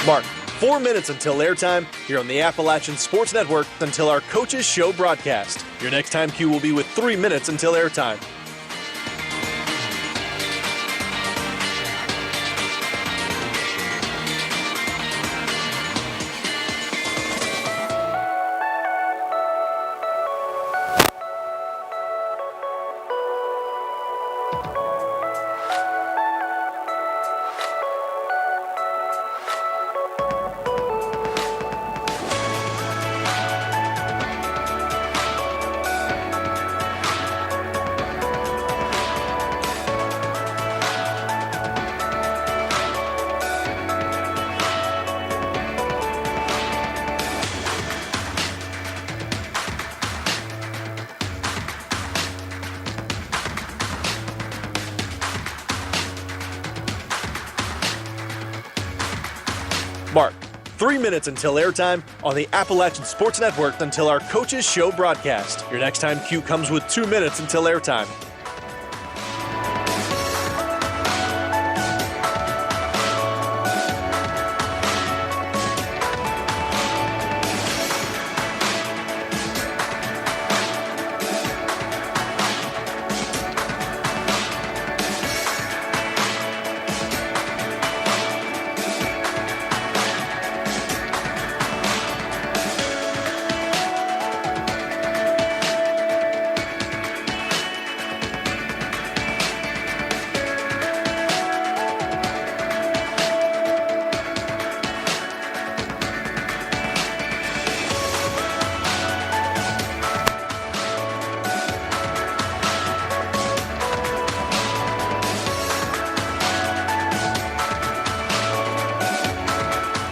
Mark, 4 minutes until airtime here on the Appalachian Sports Network until our Coaches Show broadcast. Your next time cue will be with 3 minutes until airtime. Mark, 3 minutes until airtime on the Appalachian Sports Network until our Coaches Show broadcast. Your next time cue comes with 2 minutes until airtime.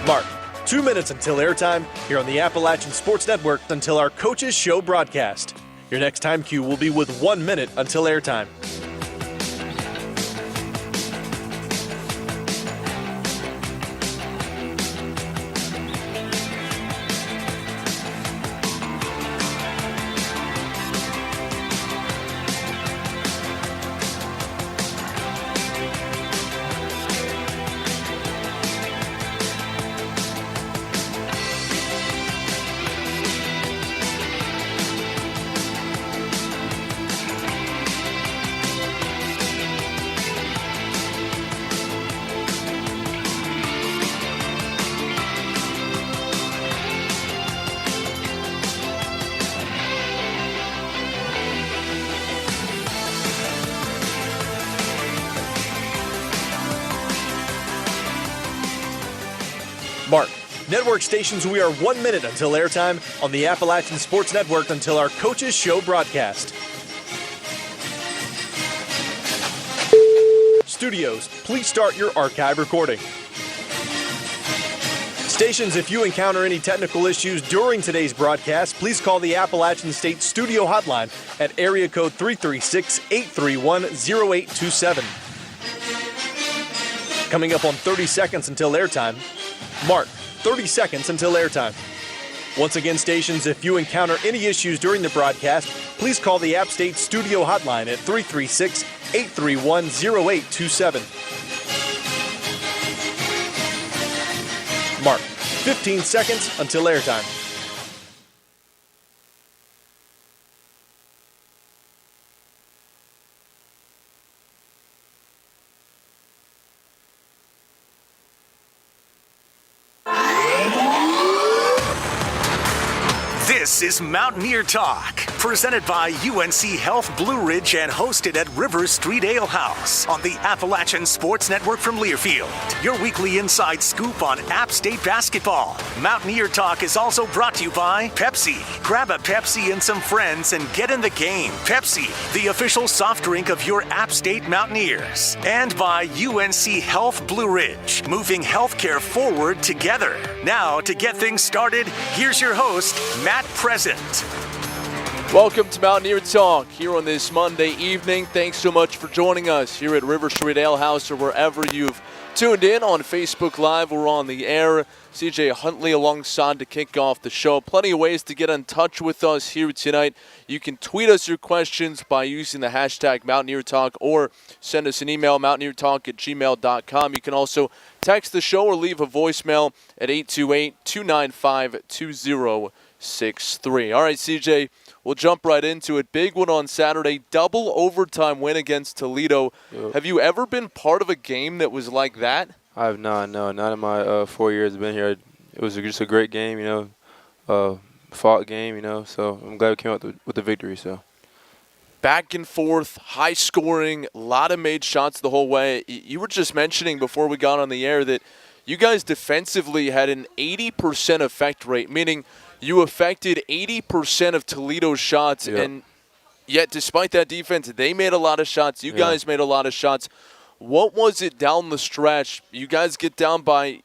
Mark, 2 minutes until airtime here on the Appalachian Sports Network until our Coaches Show broadcast. Your next time cue will be with 1 minute until airtime. Mark, network stations, we are 1 minute until airtime on the Appalachian Sports Network until our Coaches Show broadcast. Studios, please start your archive recording. Stations, if you encounter any technical issues during today's broadcast, please call the Appalachian State Studio Hotline at area code 336-831-0827. Coming up on 30 seconds until airtime. Mark, 30 seconds until airtime. Once again, stations, if you encounter any issues during the broadcast, please call the App State Studio Hotline at 336-831-0827. Mark, 15 seconds until airtime. This is Mountaineer Talk, presented by UNC Health Blue Ridge and hosted at River Street Ale House on the Appalachian Sports Network from Learfield. Your weekly inside scoop on App State basketball. Mountaineer Talk is also brought to you by Pepsi. Grab a Pepsi and some friends and get in the game. Pepsi, the official soft drink of your App State Mountaineers. And by UNC Health Blue Ridge, moving healthcare forward together. Now, to get things started, here's your host, Matt Present. Welcome to Mountaineer Talk here on this Monday evening. Thanks so much for joining us here at River Street Ale House or wherever you've tuned in on Facebook Live. We're on the air. CJ Huntley alongside to kick off the show. Plenty of ways to get in touch with us here tonight. You can tweet us your questions by using the hashtag Mountaineer Talk or send us an email, mountaineertalk@gmail.com. You can also text the show or leave a voicemail at 828-295-2063. All right, CJ, we'll jump right into it. Big one on Saturday, double overtime win against Toledo. Yep. Have you ever been part of a game that was like that? I have not, no. Not in my 4 years I've been here. It was just a great game, fought game, so I'm glad we came out with the victory. So Back and forth, high scoring, a lot of made shots the whole way. You were just mentioning before we got on the air that you guys defensively had an 80% effect rate, meaning you affected 80% of Toledo's shots, Yep. and yet despite that defense, they made a lot of shots. You guys made a lot of shots. What was it down the stretch? You guys get down by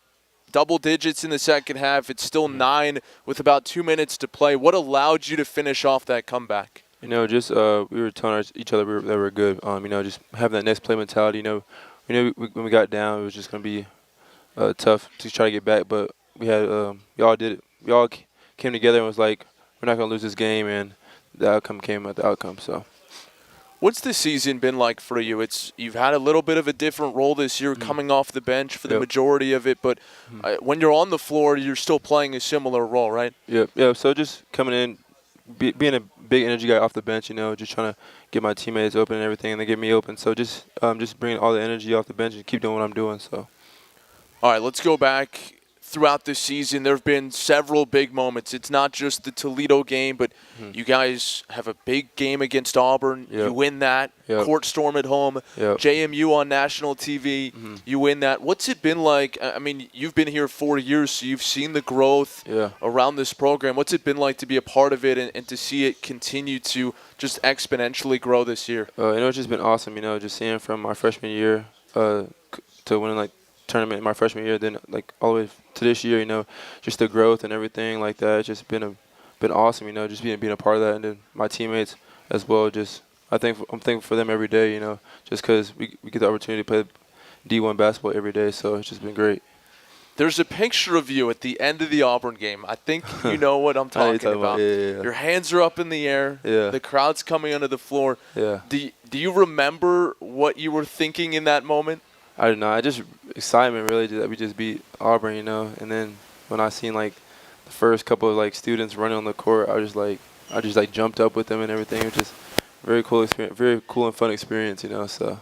double digits in the second half. It's still 9 with about 2 minutes to play. What allowed you to finish off that comeback? we were telling each other that we're good. Just having that next play mentality. When we got down, it was just gonna be tough to try to get back. But we had we all did it. We all came together and was like, we're not gonna lose this game, and the outcome came at the outcome. So. What's the season been like for you? You've had a little bit of a different role this year, coming off the bench for the majority of it, but when you're on the floor, you're still playing a similar role, right? Yeah. So just coming in, being a big energy guy off the bench, just trying to get my teammates open and everything, and they get me open. So just bringing all the energy off the bench and keep doing what I'm doing. So. All right, let's go back. Throughout this season, there have been several big moments. It's not just the Toledo game, but you guys have a big game against Auburn. Yep. You win that. Yep. Court storm at home. Yep. JMU on national TV. You win that. What's it been like? I mean, you've been here 4 years, so you've seen the growth around this program. What's it been like to be a part of it and to see it continue to just exponentially grow this year? It's just been awesome, just seeing from my freshman year to winning, tournament in my freshman year, then all the way to this year, just the growth and everything like that. It's just been awesome, just being a part of that, and then my teammates as well. I'm thankful for them every day, just because we get the opportunity to play D1 basketball every day. So it's just been great. There's a picture of you at the end of the Auburn game. I think you know what I'm talking about. Yeah. Your hands are up in the air. Yeah. The crowd's coming under the floor. Yeah. Do you remember what you were thinking in that moment? I don't know. I just excitement really that we just beat Auburn, and then when I seen the first couple of students running on the court, I just jumped up with them and everything. It was just very cool experience, very cool and fun experience, So.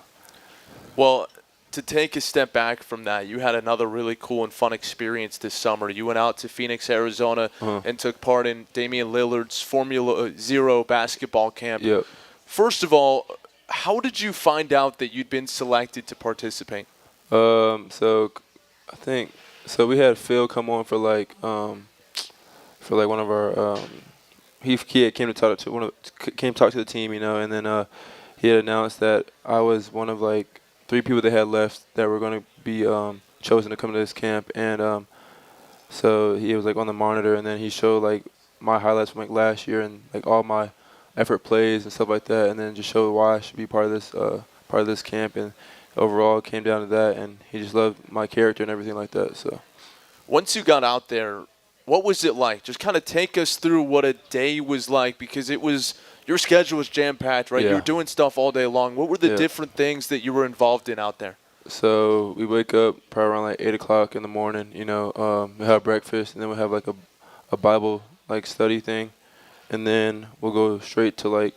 Well, to take a step back from that, you had another really cool and fun experience this summer. You went out to Phoenix, Arizona, and took part in Damian Lillard's Formula Zero basketball camp. Yep. First of all, how did you find out that you'd been selected to participate? So I think we had Phil come on for one of our he came to talk to the team, and then he had announced that I was one of 3 people they had left that were going to be chosen to come to this camp, and so he was on the monitor, and then he showed my highlights from last year and all my effort plays and stuff like that, and then just showed why I should be part of this camp, and overall it came down to that, and he just loved my character and everything like that. So once you got out there, what was it like? Just kind of take us through what a day was like, because your schedule was jam-packed, right? Yeah. You were doing stuff all day long. What were the different things that you were involved in out there? So we wake up probably around 8 o'clock in the morning, we have breakfast, and then we have a Bible study thing. And then we'll go straight to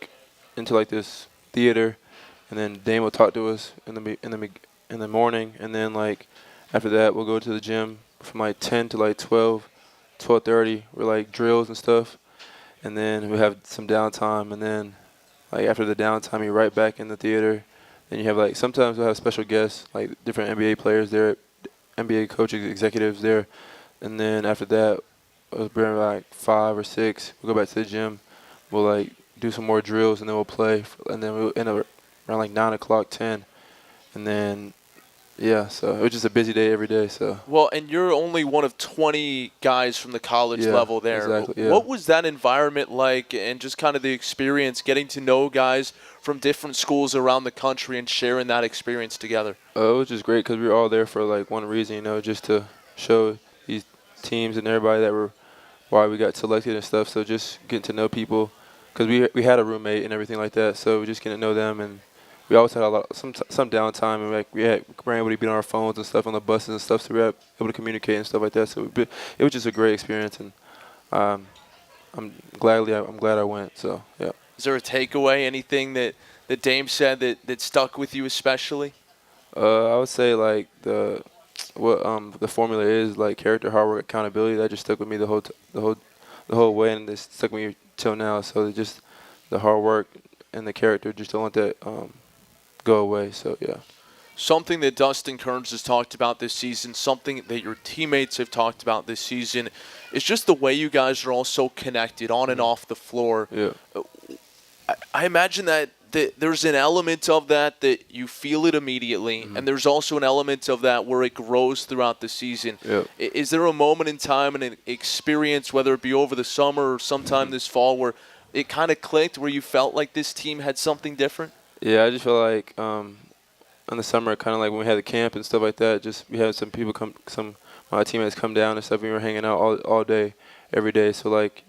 into this theater, and then Dame will talk to us in the morning, and then after that we'll go to the gym from 10 to 12:30. We're drills and stuff, and then we have some downtime, and then after the downtime you're right back in the theater. Then you have sometimes we'll have special guests different NBA players there, NBA coaches, executives there, and then after that. It was around 5 or 6. We'll go back to the gym. We'll do some more drills, and then we'll play. And then we'll end up around 9 o'clock, 10. And then, so it was just a busy day every day. So. Well, and you're only one of 20 guys from the college level there. Exactly, yeah. What was that environment like, and just kind of the experience getting to know guys from different schools around the country and sharing that experience together? It was just great because we were all there for one reason, just to show these teams and everybody that were why we got selected and stuff. So just getting to know people, because we had a roommate and everything like that. So we just getting to know them, and we always had some downtime, and like we were able to be on our phones and stuff on the buses and stuff, so we were able to communicate and stuff like that. So it was just a great experience, and I'm glad I went. So yeah. Is there a takeaway, anything that Dame said that stuck with you especially? I would say like the formula is like character, hard work, accountability. That just stuck with me the whole way, and it stuck with me till now. So just the hard work and the character, just don't let that go away. So yeah. Something that Dustin Kerns has talked about this season, something that your teammates have talked about this season, is just the way you guys are all so connected on and off the floor. Yeah. I imagine that there's an element of that you feel it immediately, and there's also an element of that where it grows throughout the season. Yeah. Is there a moment in time and an experience, whether it be over the summer or sometime this fall, where it kind of clicked, where you felt like this team had something different? Yeah, I just feel like in the summer, kind of like when we had the camp and stuff like that, just we had some people some my teammates come down and stuff, and we were hanging out all day, every day. So like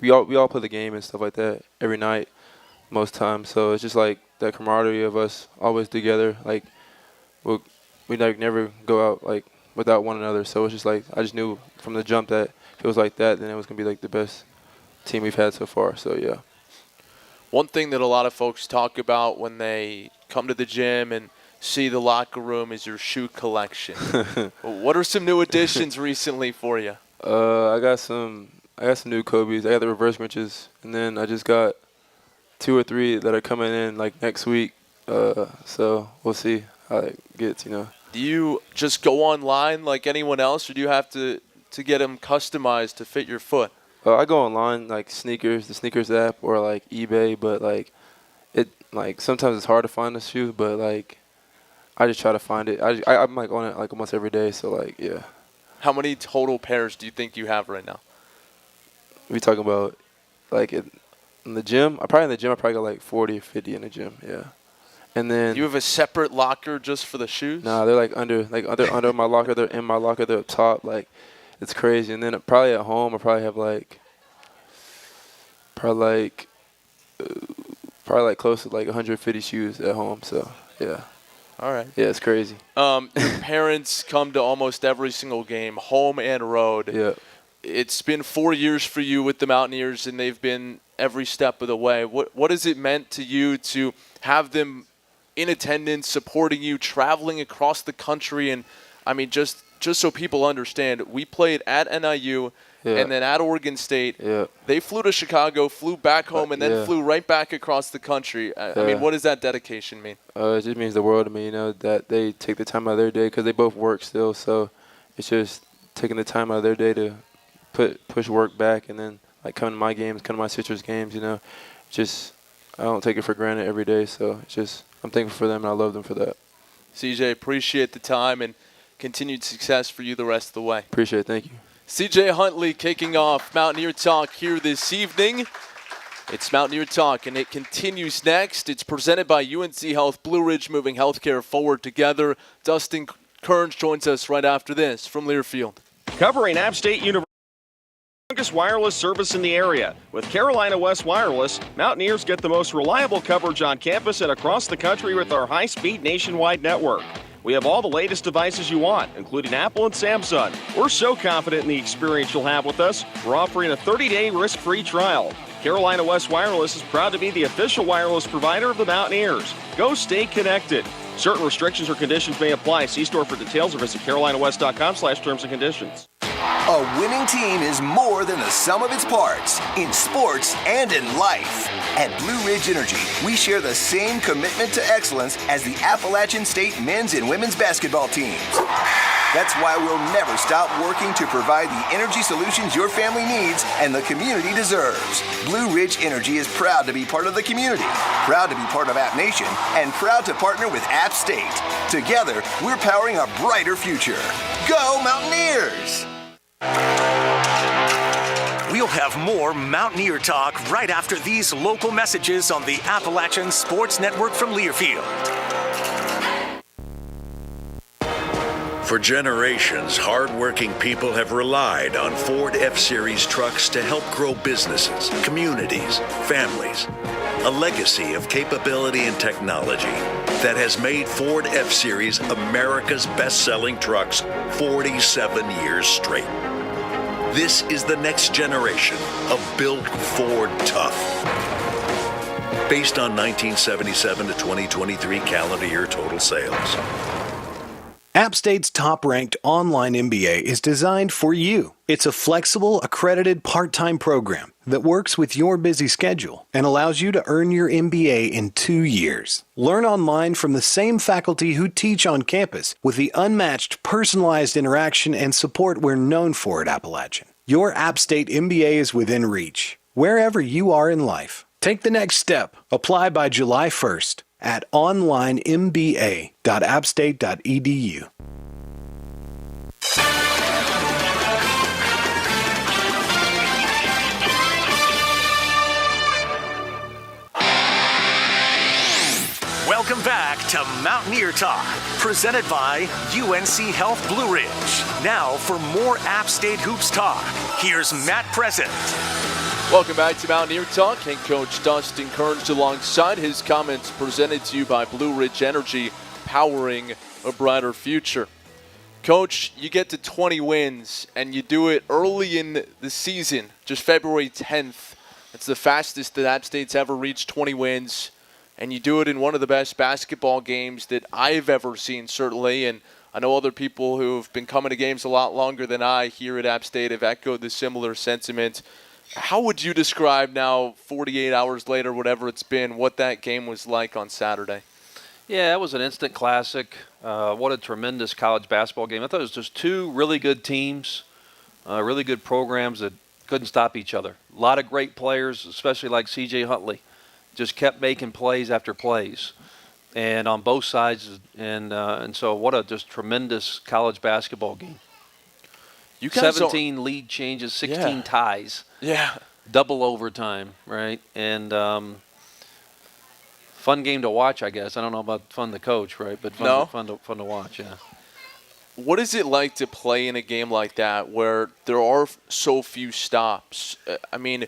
we all play the game and stuff like that every night, most times. So it's just like that camaraderie of us always together. Like we like never go out like without one another. So it's just like I just knew from the jump that if it was like that, then it was gonna be like the best team we've had so far. So yeah. One thing that a lot of folks talk about when they come to the gym and see the locker room is your shoe collection. What are some new additions recently for you? I got some new Kobe's. I got the reverse Grinches, and then I just got 2 or 3 that are coming in like next week. So we'll see how it gets. Do you just go online like anyone else, or do you have to get them customized to fit your foot? I go online like the sneakers app, or like eBay, but like sometimes it's hard to find the shoe, but like I just try to find it. I'm like on it like almost every day, so like yeah. How many total pairs do you think you have right now? We talking about like in the gym? I probably got like 40 or 50 in the gym, yeah. And then you have a separate locker just for the shoes? Nah, they're like under my locker. They're in my locker. They're up top. Like it's crazy. And then probably at home, I probably have like close to like 150 shoes at home. So yeah. All right. Yeah, it's crazy. Your parents come to almost every single game, home and road. Yeah. It's been 4 years for you with the Mountaineers, and they've been every step of the way. What has it meant to you to have them in attendance, supporting you, traveling across the country? And I mean, just so people understand, we played at NIU. Yeah. And then at Oregon State, yeah. They flew to Chicago, flew back home, and then flew right back across the country. I mean, what does that dedication mean? It just means the world to me, that they take the time out of their day, because they both work still. So it's just taking the time out of their day to push work back, and then like come to my games, come to my sister's games. Just I don't take it for granted every day. So it's just I'm thankful for them, and I love them for that. CJ, appreciate the time and continued success for you the rest of the way. Appreciate it. Thank you. CJ Huntley kicking off Mountaineer Talk here this evening. It's Mountaineer Talk, and it continues next. It's presented by UNC Health Blue Ridge, moving healthcare forward together. Dustin Kerns joins us right after this from Learfield. Covering App State University, longest wireless service in the area. With Carolina West Wireless, Mountaineers get the most reliable coverage on campus and across the country with our high-speed nationwide network. We have all the latest devices you want, including Apple and Samsung. We're so confident in the experience you'll have with us, we're offering a 30-day risk-free trial. Carolina West Wireless is proud to be the official wireless provider of the Mountaineers. Go stay connected. Certain restrictions or conditions may apply. See store for details or visit carolinawest.com/terms and conditions. A winning team is more than the sum of its parts in sports and in life. At Blue Ridge Energy, we share the same commitment to excellence as the Appalachian State men's and women's basketball teams. That's why we'll never stop working to provide the energy solutions your family needs and the community deserves. Blue Ridge Energy is proud to be part of the community, proud to be part of App Nation, and proud to partner with App State. Together, we're powering a brighter future. Go Mountaineers! We'll have more Mountaineer Talk right after these local messages on the Appalachian Sports Network from Learfield. For generations, hardworking people have relied on Ford F-Series trucks to help grow businesses, communities, families. A legacy of capability and technology that has made Ford F-Series America's best-selling trucks 47 years straight. This is the next generation of Built Ford Tough. Based on 1977 to 2023 calendar year total sales. App State's top-ranked online MBA is designed for you. It's a flexible, accredited part-time program that works with your busy schedule and allows you to earn your MBA in 2 years. Learn online from the same faculty who teach on campus with the unmatched personalized interaction and support we're known for at Appalachian. Your App State MBA is within reach, wherever you are in life. Take the next step. Apply by July 1st. At onlinemba.appstate.edu. Welcome back to Mountaineer Talk, presented by UNC Health Blue Ridge. Now for more App State Hoops talk, here's Matt Present. Welcome back to Mountaineer Talk. Head coach Dustin Kerns alongside his comments presented to you by Blue Ridge Energy, powering a brighter future. Coach, you get to 20 wins, and you do it early in the season, just February 10th. It's the fastest that App State's ever reached 20 wins, and you do it in one of the best basketball games that I've ever seen, certainly, and I know other people who have been coming to games a lot longer than I here at App State have echoed the similar sentiment. How would you describe now, 48 hours later, whatever it's been, what that game was like on Saturday? Yeah, it was an instant classic. What a tremendous college basketball game. I thought it was just two really good teams, really good programs that couldn't stop each other. A lot of great players, especially like C.J. Huntley, just kept making plays after plays, and on both sides. And so what a just tremendous college basketball game. You guys 17 lead changes, 16 ties. Yeah. Double overtime, right? And fun game to watch, I guess. I don't know about fun to coach, right? But fun to watch, yeah. What is it like to play in a game like that where there are so few stops? I mean,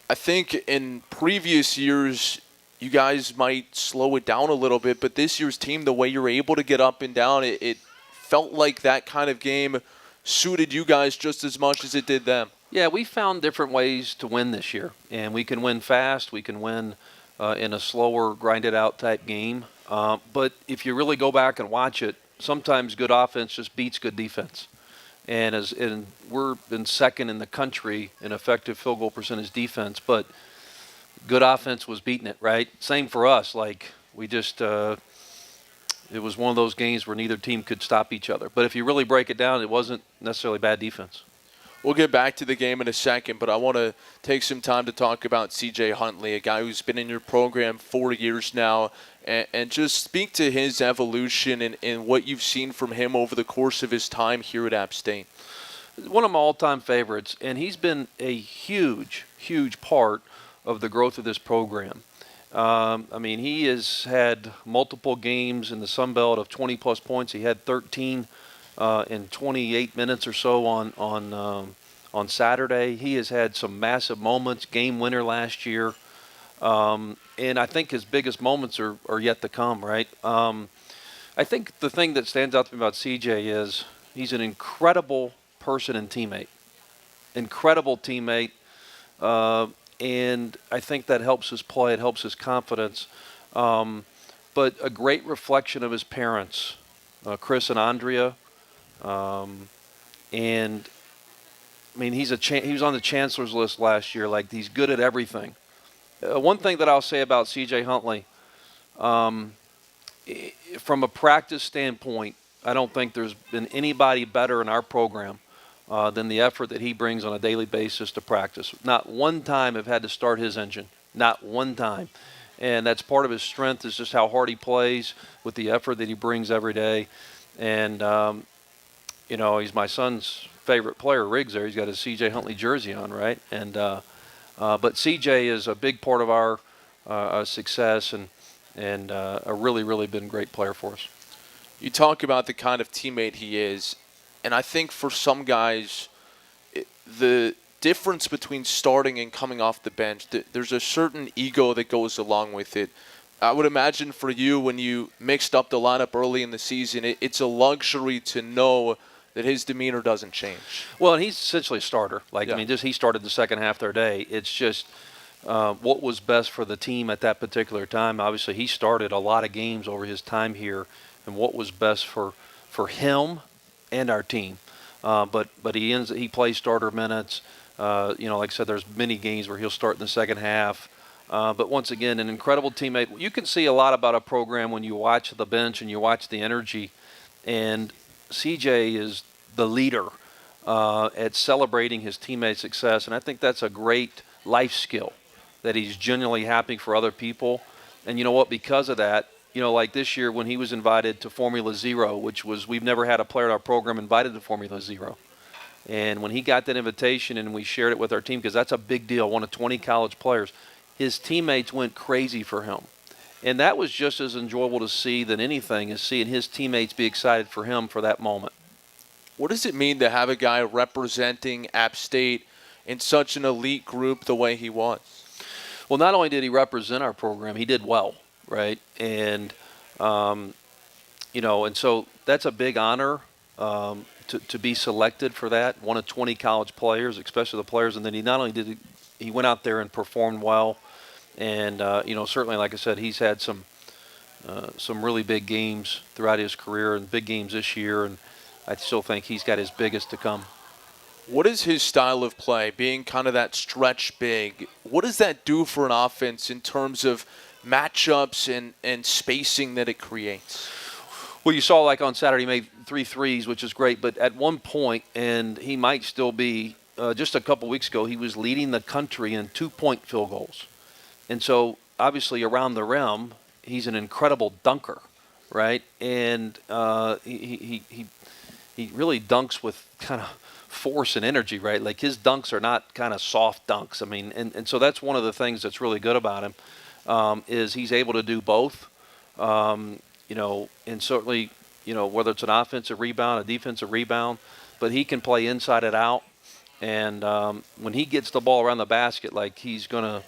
I think in previous years you guys might slow it down a little bit, but this year's team, the way you're able to get up and down, it felt like that kind of game suited you guys just as much as it did them. Yeah, we found different ways to win this year, and we can win fast. We can win in a slower, grinded-out type game. But if you really go back and watch it, sometimes good offense just beats good defense. And we're in second in the country in effective field goal percentage defense, but good offense was beating it, right? Same for us. Like, we just it was one of those games where neither team could stop each other. But if you really break it down, it wasn't necessarily bad defense. We'll get back to the game in a second, but I want to take some time to talk about C.J. Huntley, a guy who's been in your program 4 years now, and just speak to his evolution and what you've seen from him over the course of his time here at App State. One of my all-time favorites, and he's been a huge, huge part of the growth of this program. I mean, he has had multiple games in the Sun Belt of 20-plus points. He had 13 in 28 minutes or so on Saturday. He has had some massive moments, game winner last year. And I think his biggest moments are yet to come, right? I think the thing that stands out to me about CJ is he's an incredible person and teammate. Incredible teammate. And I think that helps his play. It helps his confidence. But a great reflection of his parents, Chris and Andrea. And I mean, he was on the chancellor's list last year. Like, he's good at everything. One thing that I'll say about C.J. Huntley, from a practice standpoint, I don't think there's been anybody better in our program than the effort that he brings on a daily basis to practice. Not one time I've had to start his engine. Not one time. And that's part of his strength, is just how hard he plays with the effort that he brings every day. And, you know, he's my son's favorite player, Riggs there. He's got his C.J. Huntley jersey on, right? And but C.J. is a big part of our success and a really, really been a great player for us. You talk about the kind of teammate he is, and I think for some guys, the difference between starting and coming off the bench, there's a certain ego that goes along with it. I would imagine for you, when you mixed up the lineup early in the season, it's a luxury to know that his demeanor doesn't change. Well, and he's essentially a starter. Yeah. He started the second half their day. It's just what was best for the team at that particular time. Obviously, he started a lot of games over his time here, and what was best for him and our team. But he plays starter minutes. Like I said, there's many games where he'll start in the second half. But once again, an incredible teammate. You can see a lot about a program when you watch the bench and you watch the energy. And CJ is the leader at celebrating his teammates' success. And I think that's a great life skill, that he's genuinely happy for other people. And you know what? Because of that, like this year when he was invited to Formula Zero, we've never had a player in our program invited to Formula Zero. And when he got that invitation and we shared it with our team, because that's a big deal, one of 20 college players, his teammates went crazy for him. And that was just as enjoyable to see than anything, is seeing his teammates be excited for him for that moment. What does it mean to have a guy representing App State in such an elite group the way he was? Well, not only did he represent our program, he did well, right? And, and so that's a big honor to be selected for that, one of 20 college players, especially the players. And then he not only he went out there and performed well. And, certainly, like I said, he's had some really big games throughout his career and big games this year. And I still think he's got his biggest to come. What is his style of play, being kind of that stretch big? What does that do for an offense in terms of matchups and spacing that it creates? Well, you saw like on Saturday he made 3 threes, which is great. But at one point, and he might still be, just a couple weeks ago, he was leading the country in 2-point field goals. And so, obviously, around the rim, he's an incredible dunker, right? And he really dunks with kind of force and energy, right? Like his dunks are not kind of soft dunks. I mean, and so that's one of the things that's really good about him, is he's able to do both. And certainly, whether it's an offensive rebound, a defensive rebound, but he can play inside and out. And when he gets the ball around the basket, like he's gonna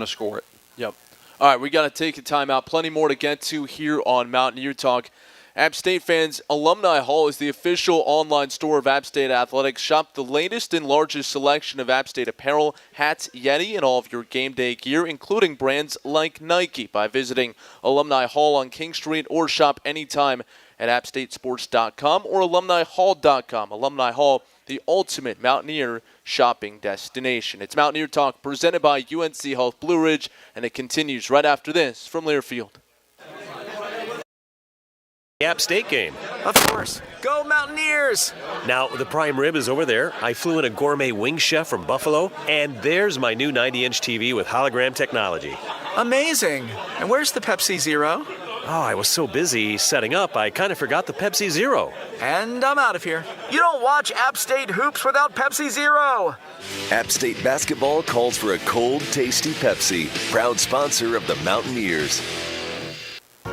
score it. Yep. All right, we got to take a timeout. Plenty more to get to here on Mountaineer Talk. App State fans, Alumni Hall is the official online store of App State Athletics. Shop the latest and largest selection of App State apparel, hats, Yeti, and all of your game day gear, including brands like Nike, by visiting Alumni Hall on King Street, or shop anytime at appstatesports.com or alumnihall.com. Alumni Hall, the ultimate Mountaineer shopping destination. It's Mountaineer Talk presented by UNC Health Blue Ridge, and it continues right after this from Learfield. App State game. Of course. Go Mountaineers! Now, the prime rib is over there. I flew in a gourmet wing chef from Buffalo, and there's my new 90-inch TV with hologram technology. Amazing. And where's the Pepsi Zero? Oh, I was so busy setting up, I kind of forgot the Pepsi Zero. And I'm out of here. You don't watch App State hoops without Pepsi Zero. App State basketball calls for a cold, tasty Pepsi. Proud sponsor of the Mountaineers.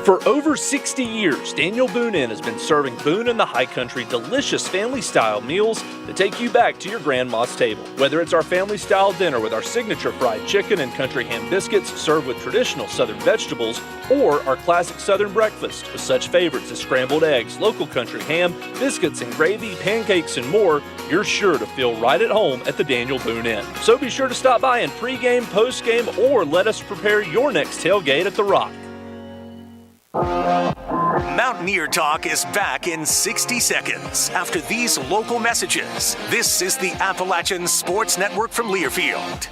For over 60 years, Daniel Boone Inn has been serving Boone and the High Country delicious family-style meals that take you back to your grandma's table. Whether it's our family-style dinner with our signature fried chicken and country ham biscuits served with traditional Southern vegetables, or our classic Southern breakfast with such favorites as scrambled eggs, local country ham, biscuits and gravy, pancakes, and more, you're sure to feel right at home at the Daniel Boone Inn. So be sure to stop by and pregame, postgame, or let us prepare your next tailgate at the Rock. Mountaineer Talk is back in 60 seconds after these local messages. This is the Appalachian Sports Network from Learfield.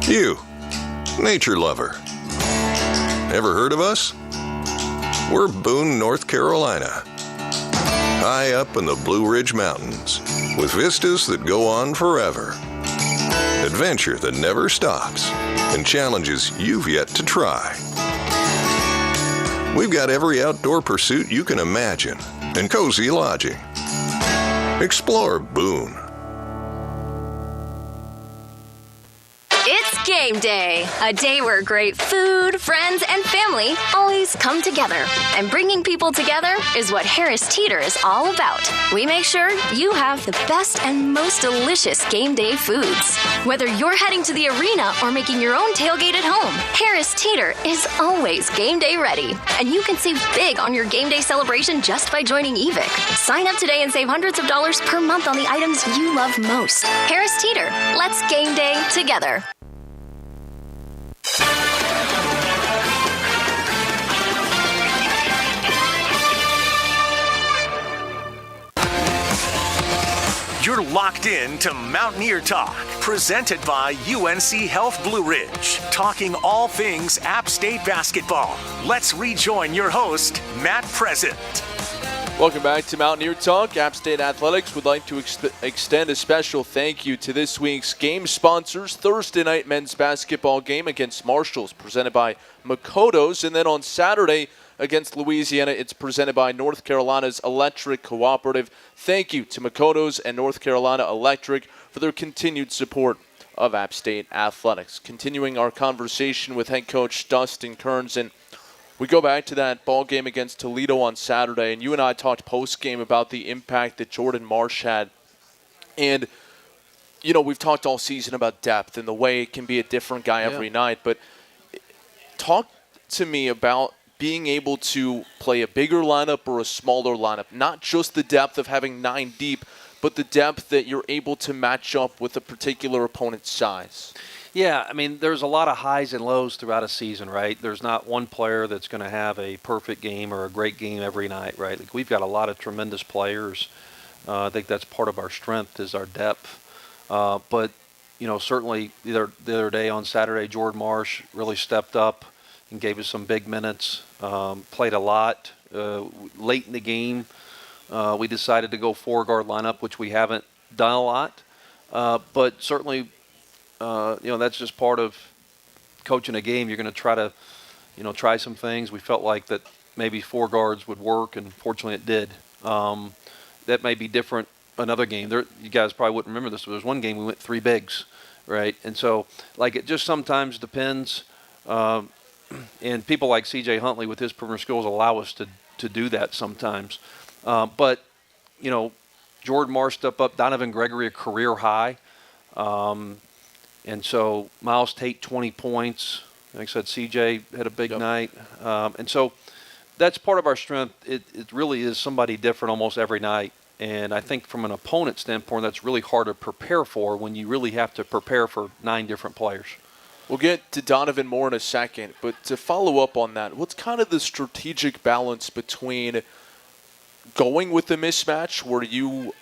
You, nature lover. Ever heard of us? We're Boone, North Carolina. High up in the Blue Ridge Mountains, with vistas that go on forever. Adventure that never stops, and challenges you've yet to try. We've got every outdoor pursuit you can imagine, and cozy lodging. Explore Boone. It's Game day. A day where great food, friends, and family always come together. And bringing people together is what Harris Teeter is all about. We make sure you have the best and most delicious game day foods. Whether you're heading to the arena or making your own tailgate at home, Harris Teeter is always game day ready. And you can save big on your game day celebration just by joining EVIC. Sign up today and save hundreds of dollars per month on the items you love most. Harris Teeter, let's game day together. You're locked in to Mountaineer Talk, presented by UNC Health Blue Ridge, talking all things App State basketball. Let's rejoin your host, Matt Present. Welcome back to Mountaineer Talk. App State Athletics would like to extend a special thank you to this week's game sponsors. Thursday night men's basketball game against Marshalls, presented by Makoto's. And then on Saturday against Louisiana, it's presented by North Carolina's Electric Cooperative. Thank you to Makoto's and North Carolina Electric for their continued support of App State Athletics. Continuing our conversation with head coach Dustin Kerns, and we go back to that ball game against Toledo on Saturday, and you and I talked post-game about the impact that Jordan Marsh had. And, you know, we've talked all season about depth and the way it can be a different guy every night. But talk to me about being able to play a bigger lineup or a smaller lineup. Not just the depth of having 9 deep, but the depth that you're able to match up with a particular opponent's size. Yeah, I mean, there's a lot of highs and lows throughout a season, right? There's not one player that's going to have a perfect game or a great game every night, right? Like, we've got a lot of tremendous players. I think that's part of our strength is our depth. But, you know, certainly the other day on Saturday, Jordan Marsh really stepped up and gave us some big minutes, played a lot. Late in the game, we decided to go 4-guard lineup, which we haven't done a lot. But certainly, you know, that's just part of coaching a game. You're going to try to, you know, try some things. We felt like that maybe 4 guards would work, and fortunately it did. That may be different another game. You guys probably wouldn't remember this, but there was one game we went 3 bigs, right? And so, like, it just sometimes depends. And people like C.J. Huntley with his perimeter skills allow us to do that sometimes. But, you know, Jordan Marsh stepped up. Donovan Gregory, a career high. And so Miles Tate, 20 points. Like I said, C.J. had a big night. And so that's part of our strength. It really is somebody different almost every night. And I think from an opponent standpoint, that's really hard to prepare for when you really have to prepare for 9 different players. We'll get to Donovan more in a second, but to follow up on that, what's kind of the strategic balance between going with the mismatch where you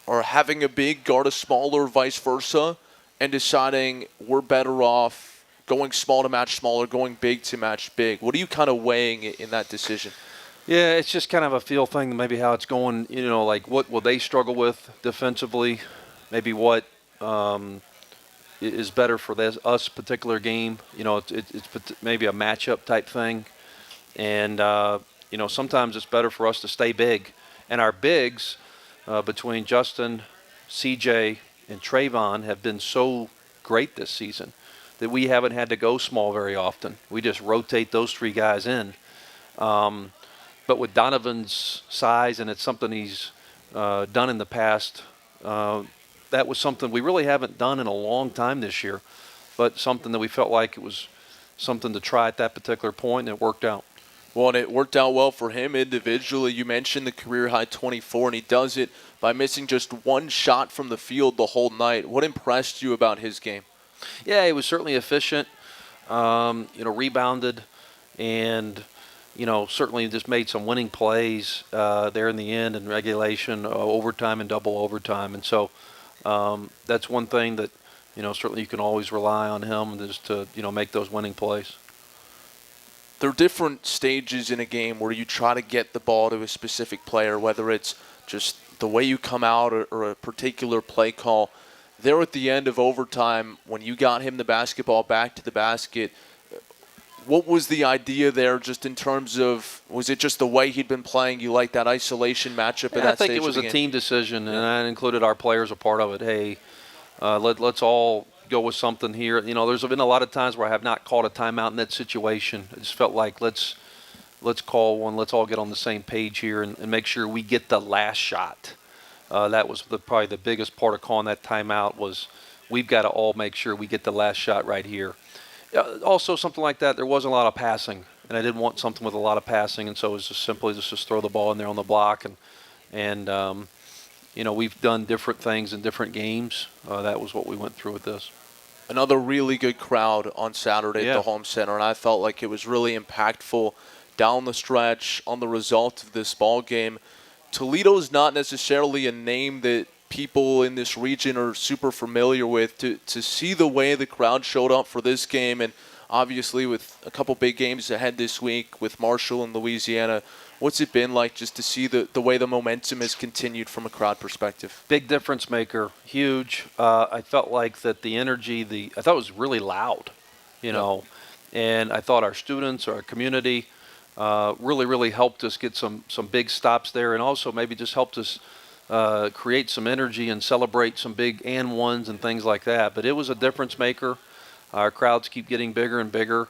are having a big guard a small or vice versa and deciding we're better off going small to match small or going big to match big? What are you kind of weighing in that decision? Yeah, it's just kind of a feel thing, maybe how it's going, you know, like what will they struggle with defensively, maybe what is better for us particular game. You know, it's maybe a matchup type thing. And, you know, sometimes it's better for us to stay big. And our bigs between Justin, CJ, and Trayvon have been so great this season that we haven't had to go small very often. We just rotate those 3 guys in. But with Donovan's size, and it's something he's done in the past, that was something we really haven't done in a long time this year, but something that we felt like it was something to try at that particular point, and it worked out. Well, and it worked out well for him individually. You mentioned the career-high 24, and he does it by missing just 1 shot from the field the whole night. What impressed you about his game? Yeah, he was certainly efficient, you know, rebounded, and, you know, certainly just made some winning plays there in the end in regulation, overtime and double overtime. And so that's one thing that, you know, certainly you can always rely on him is to, you know, make those winning plays. There are different stages in a game where you try to get the ball to a specific player, whether it's just the way you come out or a particular play call. There at the end of overtime, when you got him the basketball back to the basket, what was the idea there just in terms of, was it just the way he'd been playing? You like that isolation matchup at that stage? I think it was a team decision, and that included our players a part of it. Hey, let's all go with something here. You know, there's been a lot of times where I have not called a timeout in that situation. I just felt like let's call one. Let's all get on the same page here and make sure we get the last shot. That was probably the biggest part of calling that timeout was we've got to all make sure we get the last shot right here. Also, something like that, there wasn't a lot of passing, and I didn't want something with a lot of passing, and so it was just simply just throw the ball in there on the block. And you know, we've done different things in different games. That was what we went through with this. Another really good crowd on Saturday at the home center, and I felt like it was really impactful down the stretch on the result of this ball game. Toledo's not necessarily a name that people in this region are super familiar with. To see the way the crowd showed up for this game, and obviously with a couple big games ahead this week with Marshall and Louisiana, what's it been like just to see the way the momentum has continued from a crowd perspective? Big difference maker, huge. I felt like that the energy, I thought it was really loud, you know, and I thought our students, our community, really helped us get some big stops there, and also maybe just helped us create some energy and celebrate some big and ones and things like that. But it was a difference maker. Our crowds keep getting bigger and bigger.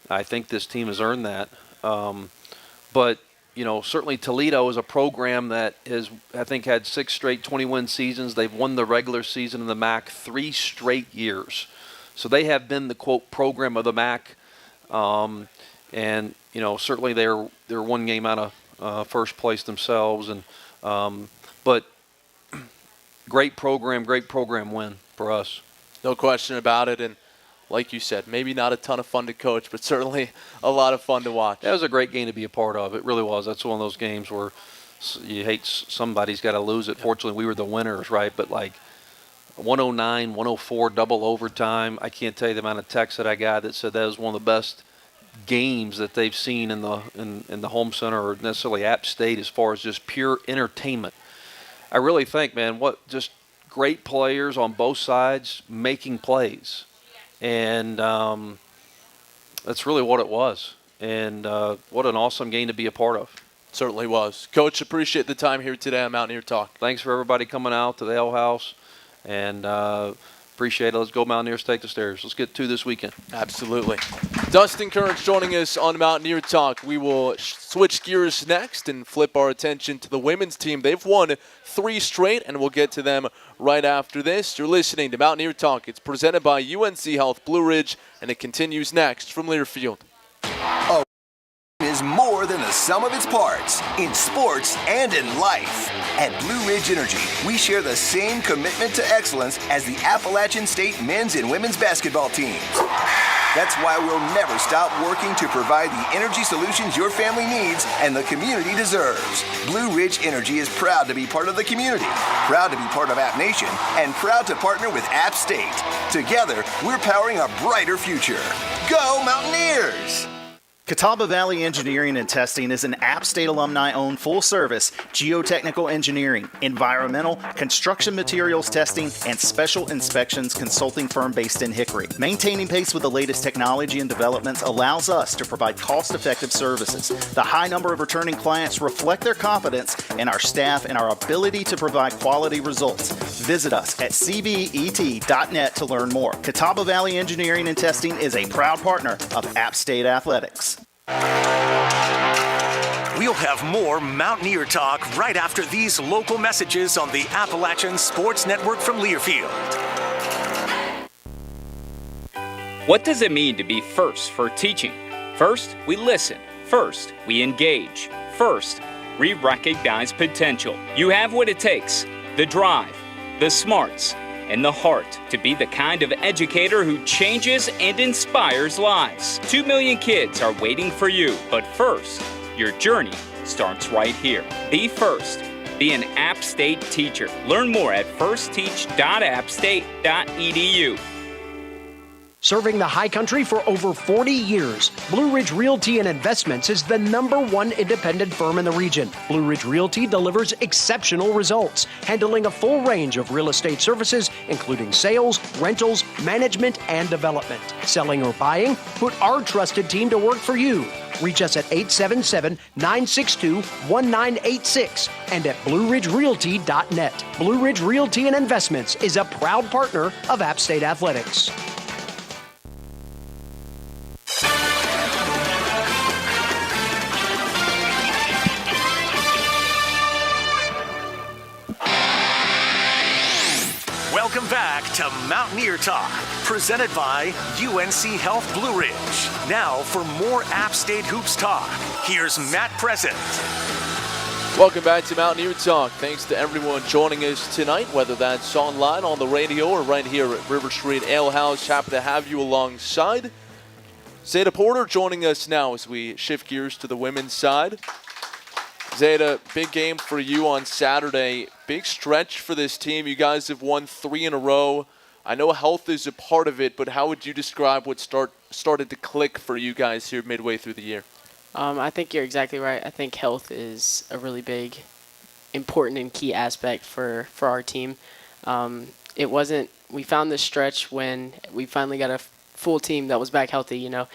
I think this team has earned that. But, you know, certainly Toledo is a program that has, I think, had 6 straight 20-win seasons. They've won the regular season in the MAC 3 straight years. So they have been the, quote, program of the MAC. And, you know, certainly they're 1 game out of first place themselves. And but great program win for us. No question about it. And like you said, maybe not a ton of fun to coach, but certainly a lot of fun to watch. That was a great game to be a part of. It really was. That's one of those games where you hate somebody's got to lose it. Fortunately, we were the winners, right? But like 109, 104, double overtime. I can't tell you the amount of texts that I got that said that was one of the best games that they've seen in the home center or necessarily App State as far as just pure entertainment. I really think, man, just great players on both sides making plays. And that's really what it was. And what an awesome game to be a part of. Certainly was. Coach, appreciate the time here today on Mountaineer Talk. Thanks for everybody coming out to the Ale House. And appreciate it. Let's go Mountaineers, take the stairs. Let's get to this weekend. Absolutely. Dustin Kerns joining us on Mountaineer Talk. We will switch gears next and flip our attention to the women's team. They've won 3 straight, and we'll get to them right after this. You're listening to Mountaineer Talk. It's presented by UNC Health Blue Ridge, and it continues next from Learfield. Is more than the sum of its parts in sports and in life. At Blue Ridge Energy, we share the same commitment to excellence as the Appalachian State men's and women's basketball teams. That's why we'll never stop working to provide the energy solutions your family needs and the community deserves. Blue Ridge Energy is proud to be part of the community, proud to be part of App Nation, and proud to partner with App State. Together, we're powering a brighter future. Go Mountaineers! Catawba Valley Engineering and Testing is an App State alumni-owned full-service geotechnical engineering, environmental, construction materials testing, and special inspections consulting firm based in Hickory. Maintaining pace with the latest technology and developments allows us to provide cost-effective services. The high number of returning clients reflect their confidence in our staff and our ability to provide quality results. Visit us at cvet.net to learn more. Catawba Valley Engineering and Testing is a proud partner of App State Athletics. We'll have more Mountaineer Talk right after these local messages on the Appalachian Sports Network from Learfield. What does it mean to be first for teaching? First, we listen. First, we engage. First, we recognize potential. You have what it takes, the drive, the smarts, and the heart to be the kind of educator who changes and inspires lives. 2 million kids are waiting for you, but first, your journey starts right here. Be first. Be an App State teacher. Learn more at firstteach.appstate.edu. Serving the high country for over 40 years, Blue Ridge Realty and Investments is the #1 independent firm in the region. Blue Ridge Realty delivers exceptional results, handling a full range of real estate services, including sales, rentals, management, and development. Selling or buying? Put our trusted team to work for you. Reach us at 877-962-1986 and at BlueRidgeRealty.net. Blue Ridge Realty and Investments is a proud partner of App State Athletics. Welcome back to Mountaineer Talk, presented by UNC Health Blue Ridge. Now for more App State Hoops talk, here's Matt Present. Welcome back to Mountaineer Talk. Thanks to everyone joining us tonight, whether that's online, on the radio, or right here at River Street Ale House. Happy to have you alongside. Zada Porter joining us now as we shift gears to the women's side. Zada, big game for you on Saturday. Big stretch for this team. You guys have won 3 in a row. I know health is a part of it, but how would you describe what started to click for you guys here midway through the year? I think you're exactly right. I think health is a really big, important and key aspect for our team. We found this stretch when we finally got a full team that was back healthy, You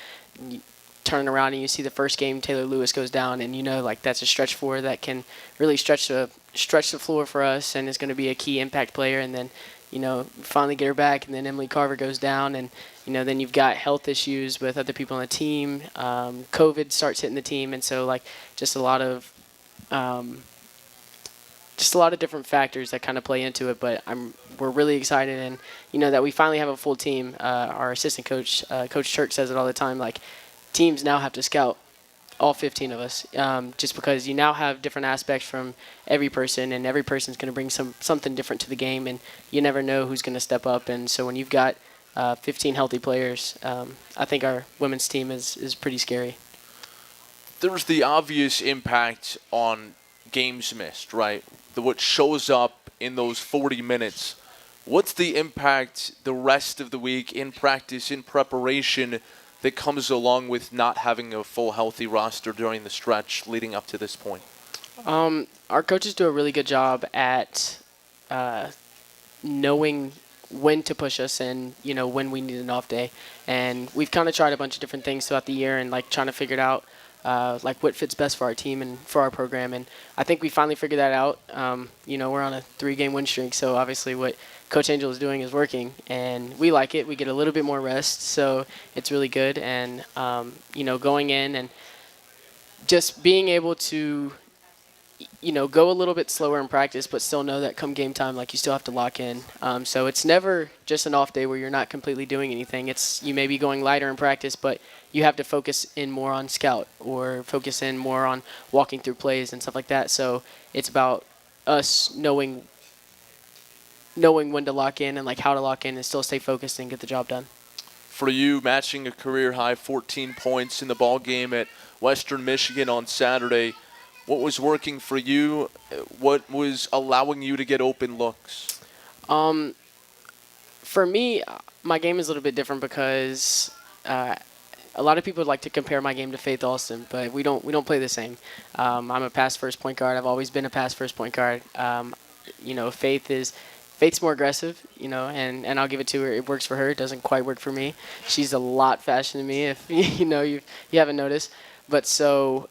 turn around and you see the first game, Taylor Lewis goes down, and that's a stretch four that can really stretch the floor for us and is going to be a key impact player. And then, finally get her back, and then Emily Carver goes down, and then you've got health issues with other people on the team. COVID starts hitting the team, and so just a lot of different factors that kind of play into it. But we're really excited, and that we finally have a full team. Our assistant coach, Coach Turk, says it all the time. Teams now have to scout all 15 of us, just because you now have different aspects from every person, and every person's going to bring something different to the game, and you never know who's going to step up. And so when you've got 15 healthy players, I think our women's team is pretty scary. There's the obvious impact on games missed, right? What shows up in those 40 minutes. What's the impact the rest of the week in practice, in preparation, that comes along with not having a full healthy roster during the stretch leading up to this point? Our coaches do a really good job at knowing when to push us and, when we need an off day. And we've kind of tried a bunch of different things throughout the year and trying to figure it out, what fits best for our team and for our program. And I think we finally figured that out. We're on a 3-game win streak, so obviously what Coach Angel is doing is working, and we like it. We get a little bit more rest, so it's really good. And, going in and just being able to, go a little bit slower in practice, but still know that come game time, you still have to lock in. So it's never just an off day where you're not completely doing anything. You may be going lighter in practice, but you have to focus in more on scout or focus in more on walking through plays and stuff like that. So it's about us knowing when to lock in and how to lock in and still stay focused and get the job done. For you, matching a career high 14 points in the ball game at Western Michigan on Saturday, what was working for you? What was allowing you to get open looks? For me, my game is a little bit different because a lot of people like to compare my game to Faith Alston, but we don't play the same. I'm a pass first point guard. I've always been a pass first point guard. Faith's more aggressive, and I'll give it to her. It works for her. It doesn't quite work for me. She's a lot faster than me, if you haven't noticed. But so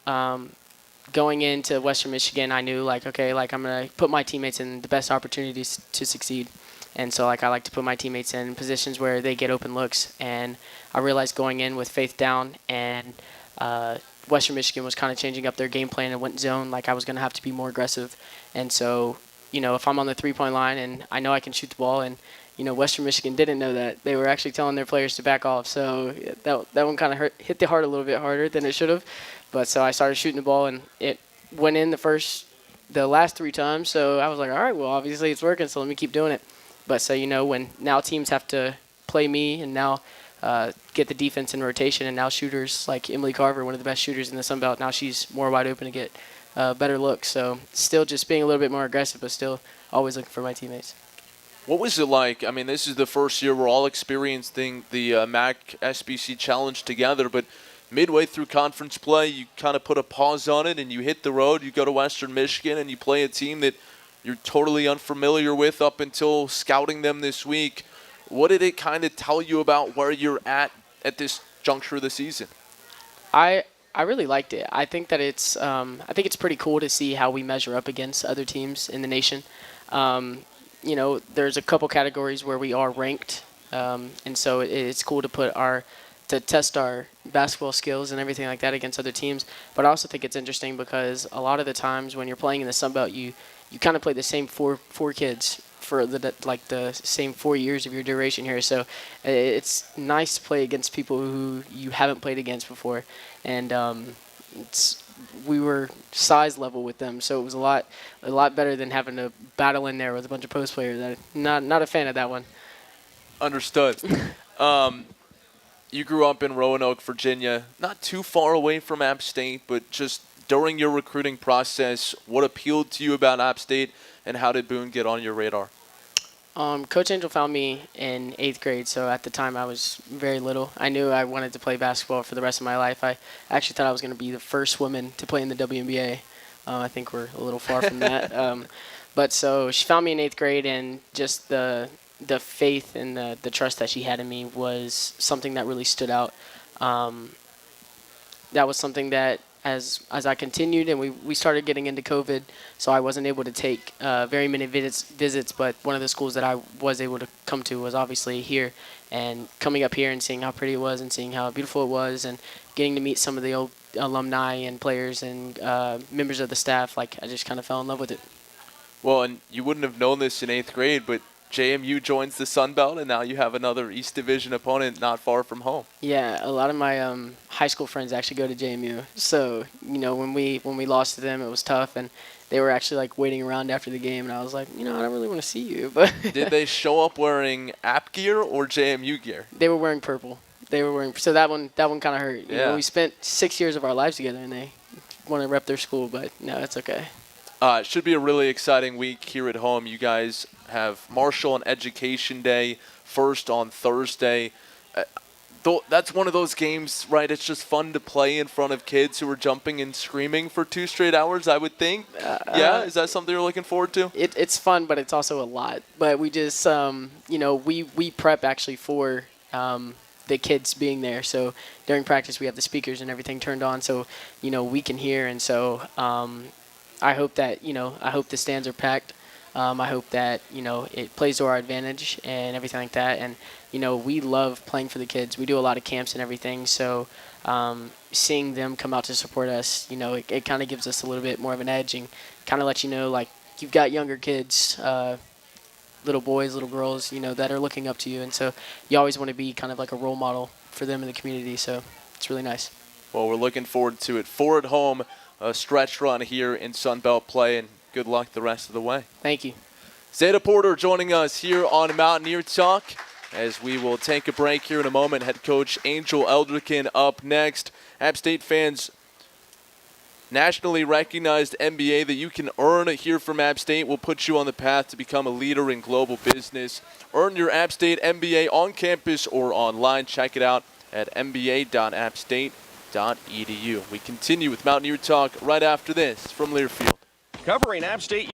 going into Western Michigan, I knew I'm gonna put my teammates in the best opportunities to succeed. And so I like to put my teammates in positions where they get open looks. And I realized going in with Faith down and Western Michigan was kind of changing up their game plan and went zone, I was gonna have to be more aggressive. And so if I'm on the three-point line and I know I can shoot the ball, and Western Michigan didn't know that. They were actually telling their players to back off. So that one kind of hit the heart a little bit harder than it should have. But so I started shooting the ball, and it went in the last 3 times. So I was like, all right, well, obviously it's working, so let me keep doing it. But so when now teams have to play me and now get the defense in rotation, and now shooters like Emily Carver, one of the best shooters in the Sun Belt, now she's more wide open to get better looks. So still just being a little bit more aggressive, but still always looking for my teammates. What was it like? I mean, this is the first year we're all experiencing the MAC SBC Challenge together, but midway through conference play, you kind of put a pause on it and you hit the road. You go to Western Michigan and you play a team that you're totally unfamiliar with up until scouting them this week. What did it kind of tell you about where you're at this juncture of the season? I I really liked it. I think that it's pretty cool to see how we measure up against other teams in the nation. There's a couple categories where we are ranked, and so it's cool to test our basketball skills and everything like that against other teams. But I also think it's interesting because a lot of the times when you're playing in the Sun Belt, you kind of play the same four kids for the same 4 years of your duration here. So it's nice to play against people who you haven't played against before, and we were size level with them, so it was a lot better than having to battle in there with a bunch of post players. Not a fan of that one. Understood. You grew up in Roanoke, Virginia, not too far away from App State, but just during your recruiting process, what appealed to you about App State, and how did Boone get on your radar? Coach Angel found me in 8th grade, so at the time I was very little. I knew I wanted to play basketball for the rest of my life. I actually thought I was going to be the first woman to play in the WNBA. I think we're a little far from that. But so she found me in 8th grade, and just the faith and the trust that she had in me was something that really stood out. That was something that as I continued, and we started getting into COVID, so I wasn't able to take very many visits, but one of the schools that I was able to come to was obviously here, and coming up here and seeing how pretty it was and seeing how beautiful it was and getting to meet some of the old alumni and players and members of the staff, I just kind of fell in love with it. Well, and you wouldn't have known this in 8th grade, but JMU joins the Sun Belt, and now you have another East Division opponent not far from home. Yeah, a lot of my high school friends actually go to JMU. So, when we lost to them, it was tough, and they were actually waiting around after the game, and I was like, I don't really want to see you. But did they show up wearing App gear or JMU gear? They were wearing purple. So that one kind of hurt. Yeah. We spent 6 years of our lives together, and they want to rep their school, but no, it's okay. It should be a really exciting week here at home. You guys have Marshall on Education Day, first on Thursday. That's one of those games, right? It's just fun to play in front of kids who are jumping and screaming for 2 straight hours, I would think. Yeah? Is that something you're looking forward to? It's fun, but it's also a lot. But we just, we prep actually for the kids being there. So during practice, we have the speakers and everything turned on so, we can hear. And so I hope that, I hope the stands are packed. I hope that, it plays to our advantage and everything like that. And, we love playing for the kids. We do a lot of camps and everything. So seeing them come out to support us, it kind of gives us a little bit more of an edge and kind of lets you know, you've got younger kids, little boys, little girls, that are looking up to you. And so you always want to be kind of like a role model for them in the community. So it's really nice. Well, we're looking forward to it. 4 at home, a stretch run here in Sun Belt play, and good luck the rest of the way. Thank you. Zada Porter joining us here on Mountaineer Talk as we will take a break here in a moment. Head coach Angel Elderkin up next. App State fans, nationally recognized MBA that you can earn here from App State will put you on the path to become a leader in global business. Earn your App State MBA on campus or online. Check it out at mba.appstate.edu. We continue with Mountaineer Talk right after this from Learfield. Covering App State,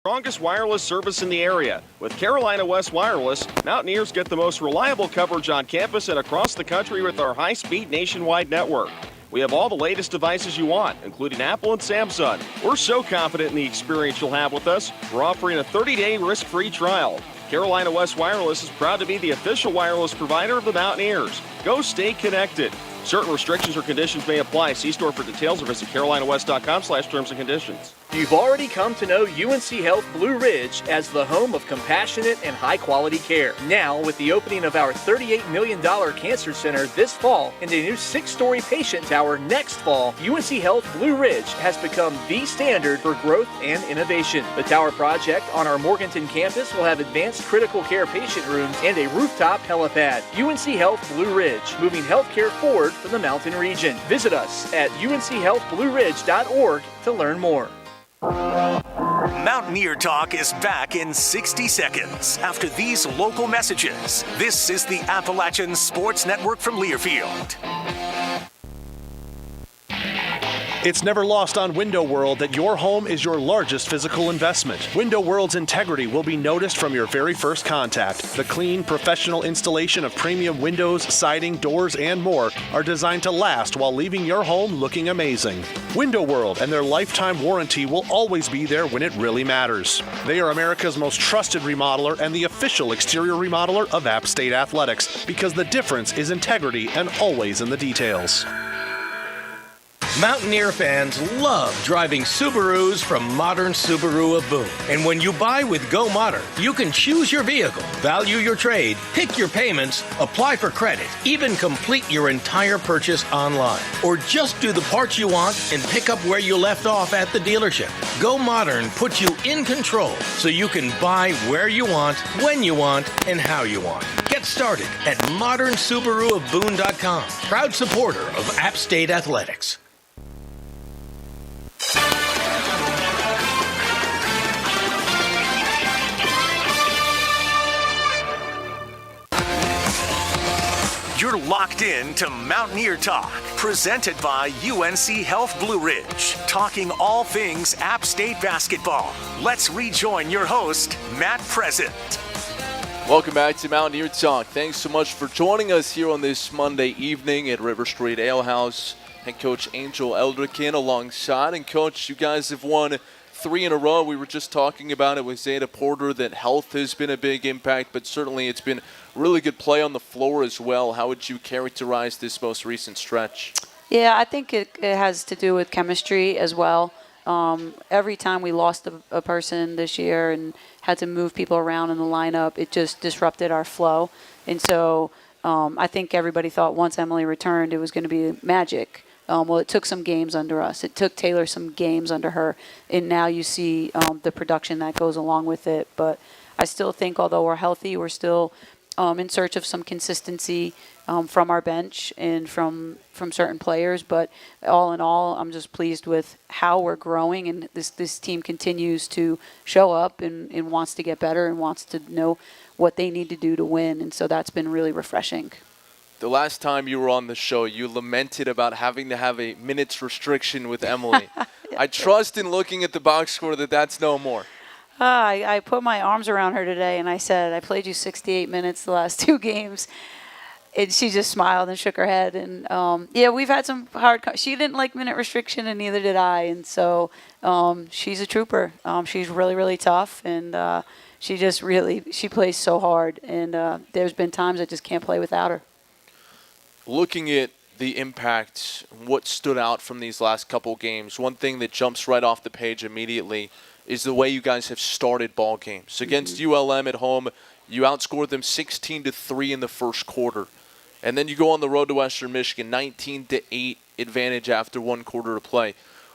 strongest wireless service in the area. With Carolina West Wireless, Mountaineers get the most reliable coverage on campus and across the country with our high-speed nationwide network. We have all the latest devices you want, including Apple and Samsung. We're so confident in the experience you'll have with us, we're offering a 30-day risk-free trial. Carolina West Wireless is proud to be the official wireless provider of the Mountaineers. Go stay connected. Certain restrictions or conditions may apply. See store for details or visit carolinawest.com/terms and conditions. You've already come to know UNC Health Blue Ridge as the home of compassionate and high-quality care. Now, with the opening of our $38 million cancer center this fall and a new 6-story patient tower next fall, UNC Health Blue Ridge has become the standard for growth and innovation. The tower project on our Morganton campus will have advanced critical care patient rooms and a rooftop helipad. UNC Health Blue Ridge, moving healthcare forward for the mountain region. Visit us at unchealthblueridge.org to learn more. Mountaineer Talk is back in 60 seconds after these local messages. This is the Appalachian Sports Network from Learfield. It's never lost on Window World that your home is your largest physical investment. Window World's integrity will be noticed from your very first contact. The clean, professional installation of premium windows, siding, doors, and more are designed to last while leaving your home looking amazing. Window World and their lifetime warranty will always be there when it really matters. They are America's most trusted remodeler and the official exterior remodeler of App State Athletics, because the difference is integrity and always in the details. Mountaineer fans love driving Subarus from Modern Subaru of Boone. And when you buy with Go Modern, you can choose your vehicle, value your trade, pick your payments, apply for credit, even complete your entire purchase online. Or just do the parts you want and pick up where you left off at the dealership. Go Modern puts you in control so you can buy where you want, when you want, and how you want. Get started at modernsubaruofboone.com. Proud supporter of App State Athletics. You're locked in to Mountaineer Talk, presented by UNC Health Blue Ridge, talking all things App State basketball. Let's rejoin your host, Matt Present. Welcome back to Mountaineer Talk. Thanks so much for joining us here on this Monday evening at River Street Ale House. And Coach Angel Elderkin alongside. And Coach, you guys have won 3 in a row. We were just talking about it with Zada Porter that health has been a big impact, but certainly it's been really good play on the floor as well. How would you characterize this most recent stretch? Yeah, I think it has to do with chemistry as well. Every time we lost a person this year and had to move people around in the lineup, it just disrupted our flow. And so I think everybody thought once Emily returned, it was going to be magic. Well, it took some games under us. It took Taylor some games under her. And now you see the production that goes along with it. But I still think, although we're healthy, we're still in search of some consistency from our bench and from certain players. But all in all, I'm just pleased with how we're growing. And this team continues to show up and wants to get better and wants to know what they need to do to win. And so that's been really refreshing. The last time you were on the show, you lamented about having to have a minutes restriction with Emily. I trust in looking at the box score that that's no more. I put my arms around her today and I said, I played you 68 minutes the last 2 games. And she just smiled and shook her head. And, yeah, we've had some hard – she didn't like minute restriction and neither did I. And so she's a trooper. She's really, really tough. And she just really – she plays so hard. And there's been times I just can't play without her. Looking at the impact, what stood out from these last couple games, one thing that jumps right off the page immediately is the way you guys have started ball games. Against ULM at home, you outscored them 16-3 in the first quarter. And then you go on the road to Western Michigan, 19-8 advantage after 1 quarter to play.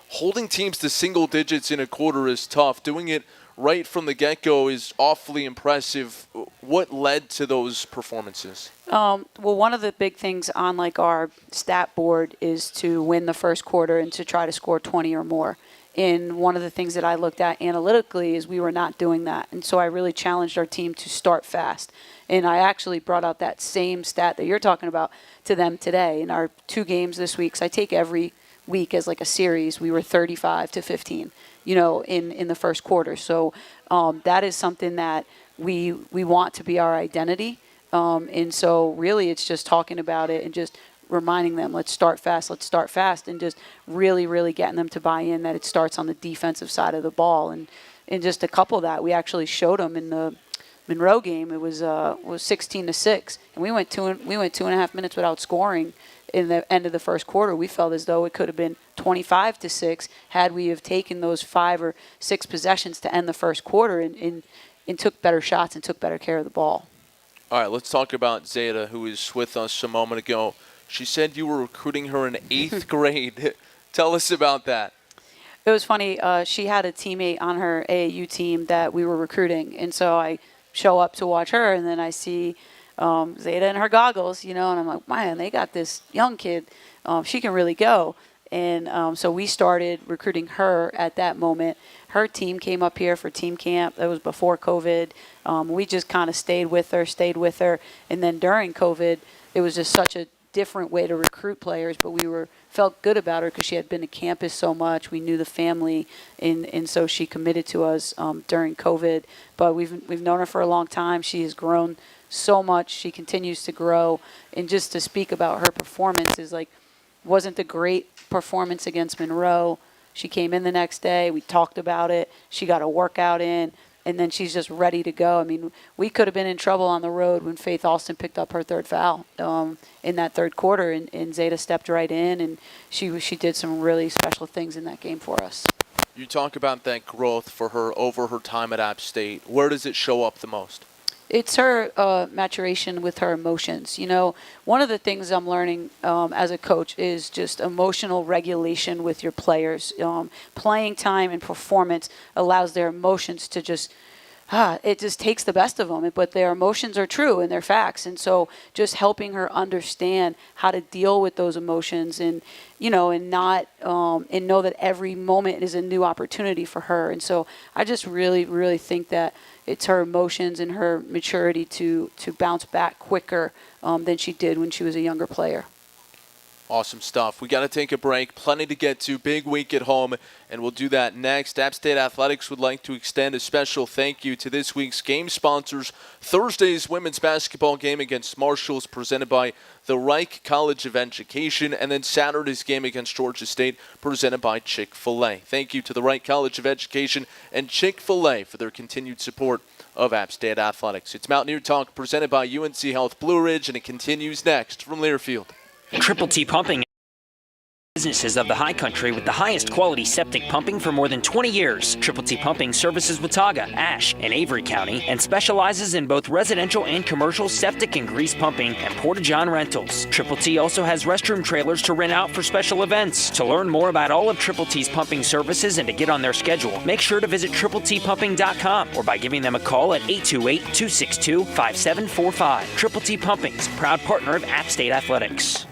Holding teams to single digits in a quarter is tough. Doing it right from the get-go is awfully impressive. What led to those performances? Well, one of the big things on like our stat board is to win the first quarter and to try to score 20 or more. And one of the things that I looked at analytically is we were not doing that. And so I really challenged our team to start fast. And I actually brought out that same stat that you're talking about to them today in our 2 games this week. So I take every week as like a series. We were 35-15. In the first quarter. So that is something that we want to be our identity. And so really it's just talking about it and just reminding them, let's start fast, and just really, really getting them to buy in that it starts on the defensive side of the ball. And just a couple of that, we actually showed them in the Monroe game. It was 16-6, and we went 2.5 minutes without scoring. In the end of the first quarter, we felt as though it could have been 25-6 had we have taken those 5 or 6 possessions to end the first quarter and took better shots and took better care of the ball. All right, let's talk about Zada, who was with us a moment ago. She said you were recruiting her in 8th grade. Tell us about that. It was funny. She had a teammate on her AAU team that we were recruiting, and so I show up to watch her, and then I see Zada in her goggles, and I'm like, man, they got this young kid. She can really go. And so we started recruiting her at that moment. Her team came up here for team camp. That was before COVID. We just kind of stayed with her. And then during COVID, it was just such a different way to recruit players, but we felt good about her because she had been to campus so much. We knew the family, and so she committed to us during COVID. But we've known her for a long time. She has grown so much. She continues to grow. And just to speak about her performance is like, wasn't the great performance against Monroe. She came in the next day. We talked about it. She got a workout in. And then she's just ready to go. I mean, we could have been in trouble on the road when Faith Alston picked up her third foul in that third quarter, and Zada stepped right in, and she did some really special things in that game for us. You talk about that growth for her over her time at App State. Where does it show up the most? It's her maturation with her emotions. You know, one of the things I'm learning as a coach is just emotional regulation with your players. Playing time and performance allows their emotions to just, it just takes the best of them. But their emotions are true and they're facts. And so just helping her understand how to deal with those emotions and, you know, and not, and know that every moment is a new opportunity for her. And so I just really, really think that it's her emotions and her maturity to bounce back quicker than she did when she was a younger player. Awesome stuff. We got to take a break. Plenty to get to. Big week at home, and we'll do that next. App State Athletics would like to extend a special thank you to this week's game sponsors. Thursday's women's basketball game against Marshall is presented by the Reich College of Education, and then Saturday's game against Georgia State presented by Chick-fil-A. Thank you to the Reich College of Education and Chick-fil-A for their continued support of App State Athletics. It's Mountaineer Talk presented by UNC Health Blue Ridge, and it continues next from Learfield. Triple T Pumping. Businesses of the high country with the highest quality septic pumping for more than 20 years. Triple T Pumping services Watauga, Ashe, and Avery County and specializes in both residential and commercial septic and grease pumping and porta-john rentals. Triple T also has restroom trailers to rent out for special events. To learn more about all of Triple T's pumping services and to get on their schedule, make sure to visit TripleTpumping.com or by giving them a call at 828-262-5745. Triple T Pumping's proud partner of App State Athletics.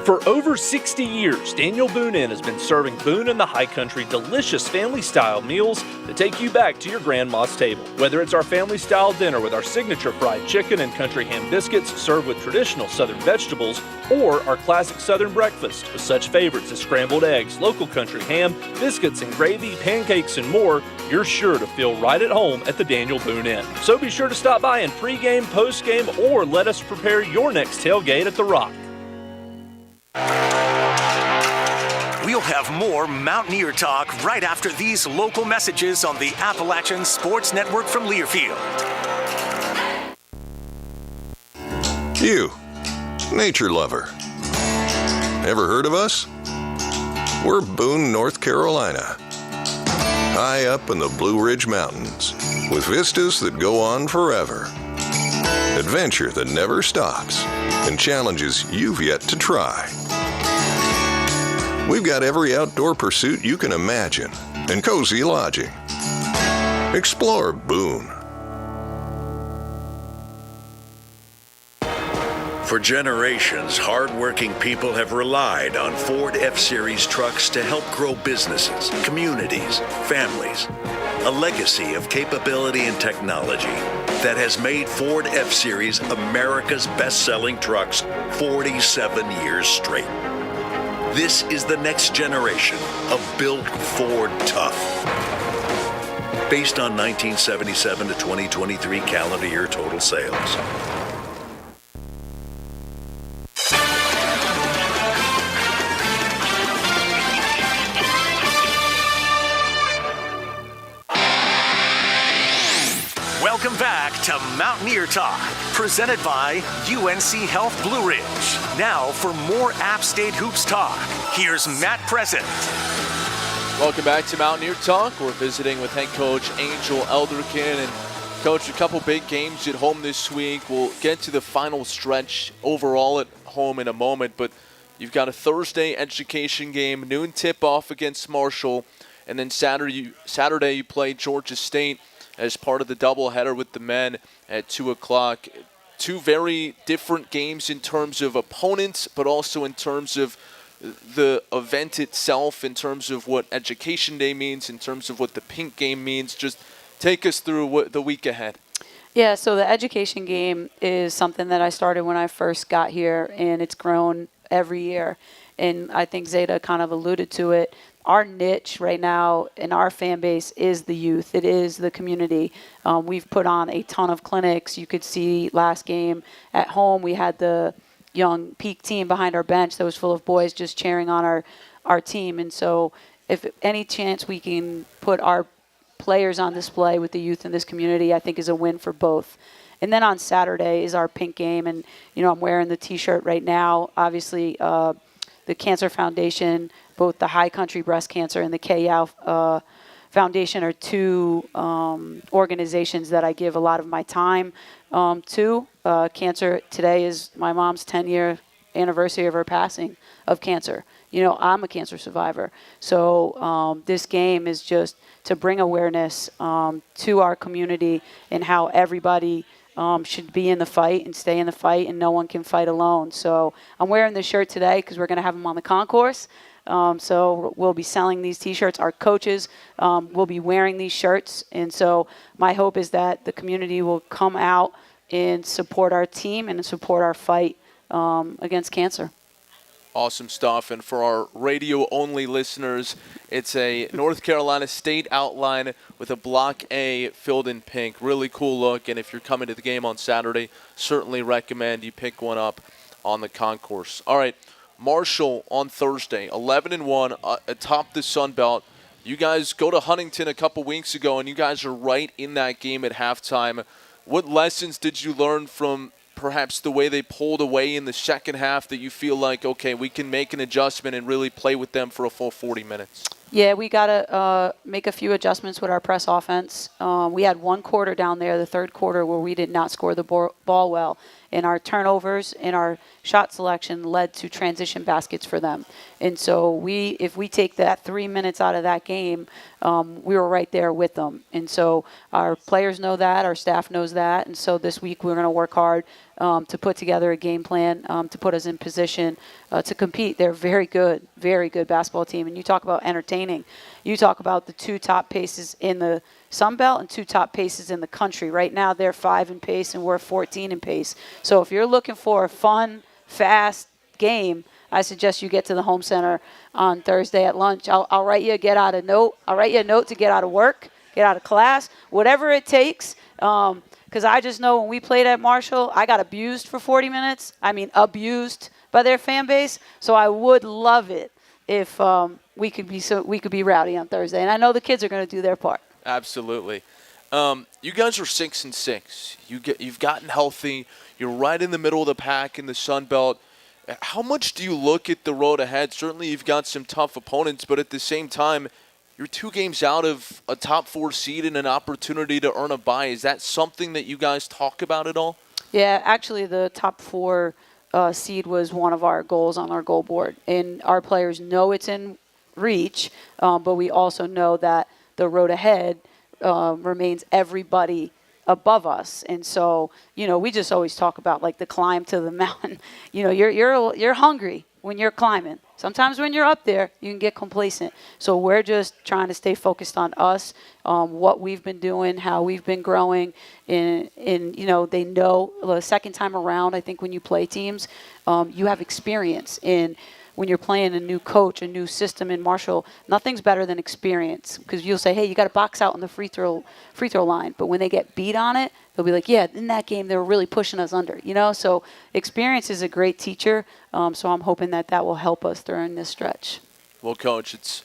For over 60 years, Daniel Boone Inn has been serving Boone and the High Country delicious family-style meals that take you back to your grandma's table. Whether it's our family-style dinner with our signature fried chicken and country ham biscuits served with traditional Southern vegetables, or our classic Southern breakfast with such favorites as scrambled eggs, local country ham, biscuits and gravy, pancakes, and more, you're sure to feel right at home at the Daniel Boone Inn. So be sure to stop by in pregame, postgame, or let us prepare your next tailgate at the Rock. We'll have more Mountaineer Talk right after these local messages on the Appalachian Sports Network from Learfield. You, nature lover. Ever heard of us? We're Boone, North Carolina. High up in the Blue Ridge Mountains, with vistas that go on forever. Adventure that never stops, and challenges you've yet to try. We've got every outdoor pursuit you can imagine, and cozy lodging. Explore Boone. For generations, hardworking people have relied on Ford F-Series trucks to help grow businesses, communities, families. A legacy of capability and technology that has made Ford F-Series America's best-selling trucks 47 years straight. This is the next generation of Built Ford Tough. Based on 1977 to 2023 calendar year total sales. Welcome back to Mountaineer Talk, presented by UNC Health Blue Ridge. Now for more App State Hoops talk, here's Matt Present. Welcome back to Mountaineer Talk. We're visiting with head coach Angel Elderkin. And coach, a couple big games at home this week. We'll get to the final stretch overall at home in a moment, but you've got a Thursday education game, noon tip-off against Marshall, and then Saturday you play Georgia State as part of the doubleheader with the men at 2 o'clock. Two very different games in terms of opponents, but also in terms of the event itself, in terms of what Education Day means, in terms of what the Pink Game means. Just take us through what the week ahead. Yeah, so the education game is something that I started when I first got here, and it's grown every year. And I think Zada kind of alluded to it. Our niche right now in our fan base is the youth. It is the community. We've put on a ton of clinics. You could see last game at home, we had the young peak team behind our bench that was full of boys just cheering on our team. And so if any chance we can put our players on display with the youth in this community, I think is a win for both. And then on Saturday is our pink game, and I'm wearing the T-shirt right now. Obviously, the Cancer Foundation, both the High Country Breast Cancer and the KYAL Foundation are two organizations that I give a lot of my time to. Cancer today is my mom's 10-year anniversary of her passing of cancer. I'm a cancer survivor. So this game is just to bring awareness to our community and how everybody should be in the fight and stay in the fight, and no one can fight alone. So I'm wearing this shirt today because we're going to have them on the concourse. So we'll be selling these T-shirts. Our coaches will be wearing these shirts. And so my hope is that the community will come out and support our team and support our fight against cancer. Awesome stuff. And for our radio-only listeners, it's a North Carolina State outline with a Block A filled in pink. Really cool look. And if you're coming to the game on Saturday, certainly recommend you pick one up on the concourse. All right, Marshall on Thursday, 11-1 atop the Sun Belt. You guys go to Huntington a couple weeks ago, and you guys are right in that game at halftime. What lessons did you learn from perhaps the way they pulled away in the second half that you feel like, okay, we can make an adjustment and really play with them for a full 40 minutes? Yeah, we got to make a few adjustments with our press offense. We had one quarter down there, the third quarter, where we did not score the ball well. And our turnovers and our shot selection led to transition baskets for them. And so if we take that 3 minutes out of that game, we were right there with them. And so our players know that, our staff knows that. And so this week we're going to work hard to put together a game plan to put us in position to compete. They're very good basketball team. And you talk about entertaining. You talk about the two top paces in the Sun Belt and two top paces in the country. Right now they're 5 in pace and we're 14 in pace. So if you're looking for a fun, fast game, I suggest you get to the home center on Thursday at lunch. I'll write you a note. I'll write you a note to get out of work, get out of class, whatever it takes. Because I just know when we played at Marshall, I got abused for 40 minutes. I mean, abused by their fan base. So I would love it if we could be rowdy on Thursday. And I know the kids are going to do their part. Absolutely. You guys are 6-6. You've gotten healthy. You're right in the middle of the pack in the Sun Belt. How much do you look at the road ahead? Certainly you've got some tough opponents, but at the same time, you're 2 games out of a top 4 seed and an opportunity to earn a bye. Is that something that you guys talk about at all? Yeah, actually the top 4 seed was one of our goals on our goal board. And our players know it's in reach, but we also know that the road ahead remains everybody above us. And so, we just always talk about like the climb to the mountain. You're hungry when you're climbing. Sometimes when you're up there, you can get complacent. So we're just trying to stay focused on us, what we've been doing, how we've been growing. And they know the second time around, I think when you play teams, you have experience in when you're playing a new coach, a new system in Marshall, nothing's better than experience. Because you'll say, hey, you got to box out on the free throw line. But when they get beat on it, they'll be like, yeah, in that game they were really pushing us under. So experience is a great teacher. So I'm hoping that will help us during this stretch. Well, Coach, it's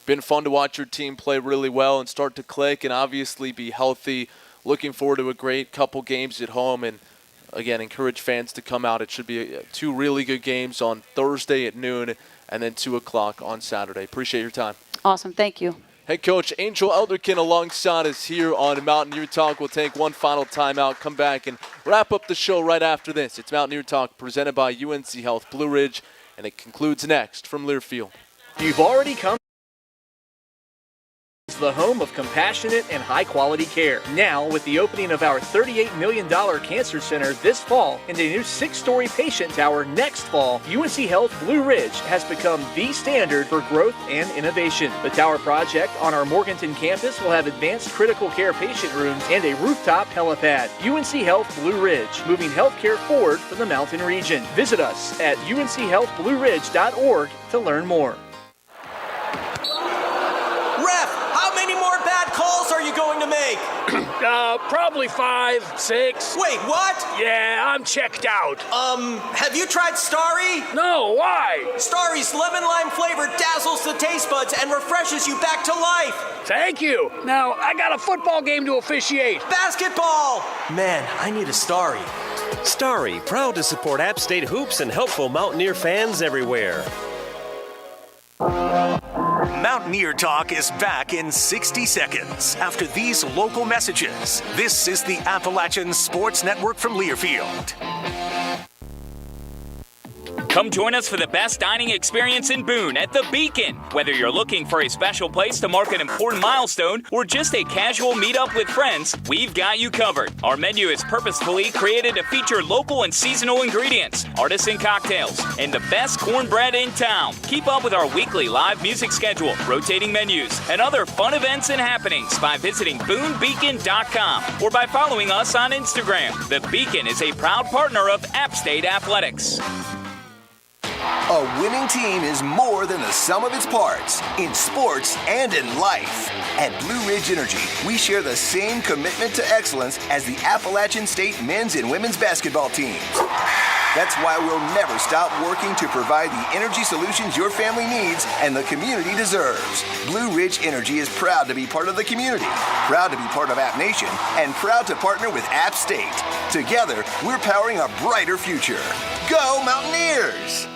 been fun to watch your team play really well and start to click and obviously be healthy. Looking forward to a great couple games at home, and again, encourage fans to come out. It should be 2 really good games on Thursday at noon and then 2 o'clock on Saturday. Appreciate your time. Awesome. Thank you. Head coach Angel Elderkin alongside us here on Mountaineer Talk. We'll take one final timeout, come back, and wrap up the show right after this. It's Mountaineer Talk presented by UNC Health Blue Ridge, and it concludes next from Learfield. You've already come the home of compassionate and high-quality care. Now, with the opening of our $38 million cancer center this fall and a new 6-story patient tower next fall, UNC Health Blue Ridge has become the standard for growth and innovation. The tower project on our Morganton campus will have advanced critical care patient rooms and a rooftop helipad. UNC Health Blue Ridge, moving healthcare forward for the mountain region. Visit us at unchealthblueridge.org to learn more. Ref, how many more bad calls are you going to make? Probably 5, 6. Wait, what? Yeah, I'm checked out. Have you tried Starry? No, why? Starry's lemon lime flavor dazzles the taste buds and refreshes you back to life. Thank you. Now, I got a football game to officiate. Basketball! Man, I need a Starry. Starry, proud to support App State hoops and helpful Mountaineer fans everywhere. Mountaineer Talk is back in 60 seconds after these local messages. This is the Appalachian Sports Network from Learfield. Come join us for the best dining experience in Boone at The Beacon. Whether you're looking for a special place to mark an important milestone or just a casual meetup with friends, we've got you covered. Our menu is purposefully created to feature local and seasonal ingredients, artisan cocktails, and the best cornbread in town. Keep up with our weekly live music schedule, rotating menus, and other fun events and happenings by visiting BooneBeacon.com or by following us on Instagram. The Beacon is a proud partner of App State Athletics. A winning team is more than the sum of its parts in sports and in life. At Blue Ridge Energy, we share the same commitment to excellence as the Appalachian State men's and women's basketball teams. That's why we'll never stop working to provide the energy solutions your family needs and the community deserves. Blue Ridge Energy is proud to be part of the community, proud to be part of App Nation, and proud to partner with App State. Together, we're powering a brighter future. Go Mountaineers!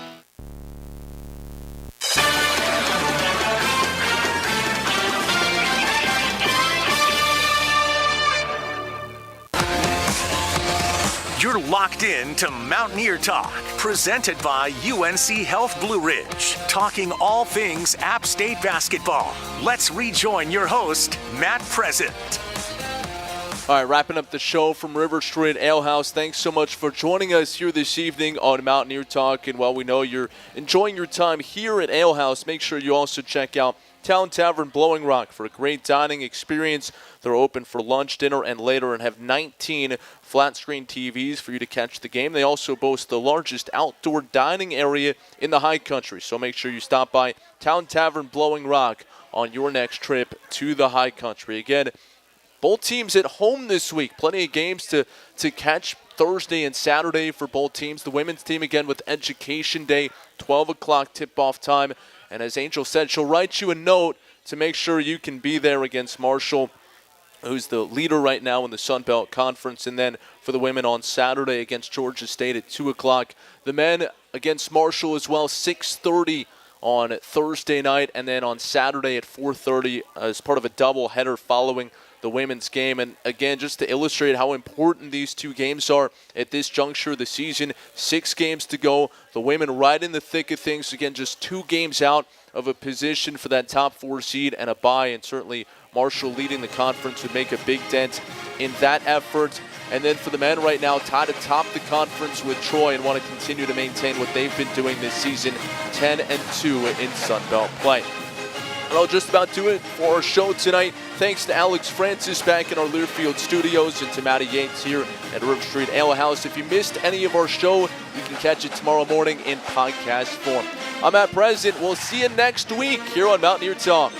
You're locked in to Mountaineer Talk, presented by UNC Health Blue Ridge, talking all things App State basketball. Let's rejoin your host, Matt Present. All right, wrapping up the show from River Street Ale House. Thanks so much for joining us here this evening on Mountaineer Talk. And while we know you're enjoying your time here at Ale House, make sure you also check out Town Tavern Blowing Rock for a great dining experience. They're open for lunch, dinner, and later and have 19 flat-screen TVs for you to catch the game. They also boast the largest outdoor dining area in the high country. So make sure you stop by Town Tavern Blowing Rock on your next trip to the high country. Again, both teams at home this week. Plenty of games to catch Thursday and Saturday for both teams. The women's team, again, with Education Day, 12 o'clock tip-off time. And as Angel said, she'll write you a note to make sure you can be there against Marshall, who's the leader right now in the Sun Belt Conference. And then for the women on Saturday against Georgia State at 2 o'clock. The men against Marshall as well, 6:30 on Thursday night. And then on Saturday at 4:30 as part of a doubleheader following the women's game. And again, just to illustrate how important these two games are at this juncture of the season, 6 games to go. The women right in the thick of things. Again, just 2 games out of a position for that top 4 seed and a bye. And certainly Marshall leading the conference would make a big dent in that effort. And then for the men right now, tied atop the conference with Troy and want to continue to maintain what they've been doing this season, 10-2 in Sun Belt play. That'll just about do it for our show tonight. Thanks to Alex Francis back in our Learfield studios and to Matty Yates here at River Street Ale House. If you missed any of our show, you can catch it tomorrow morning in podcast form. I'm Matt President. We'll see you next week here on Mountaineer Talk.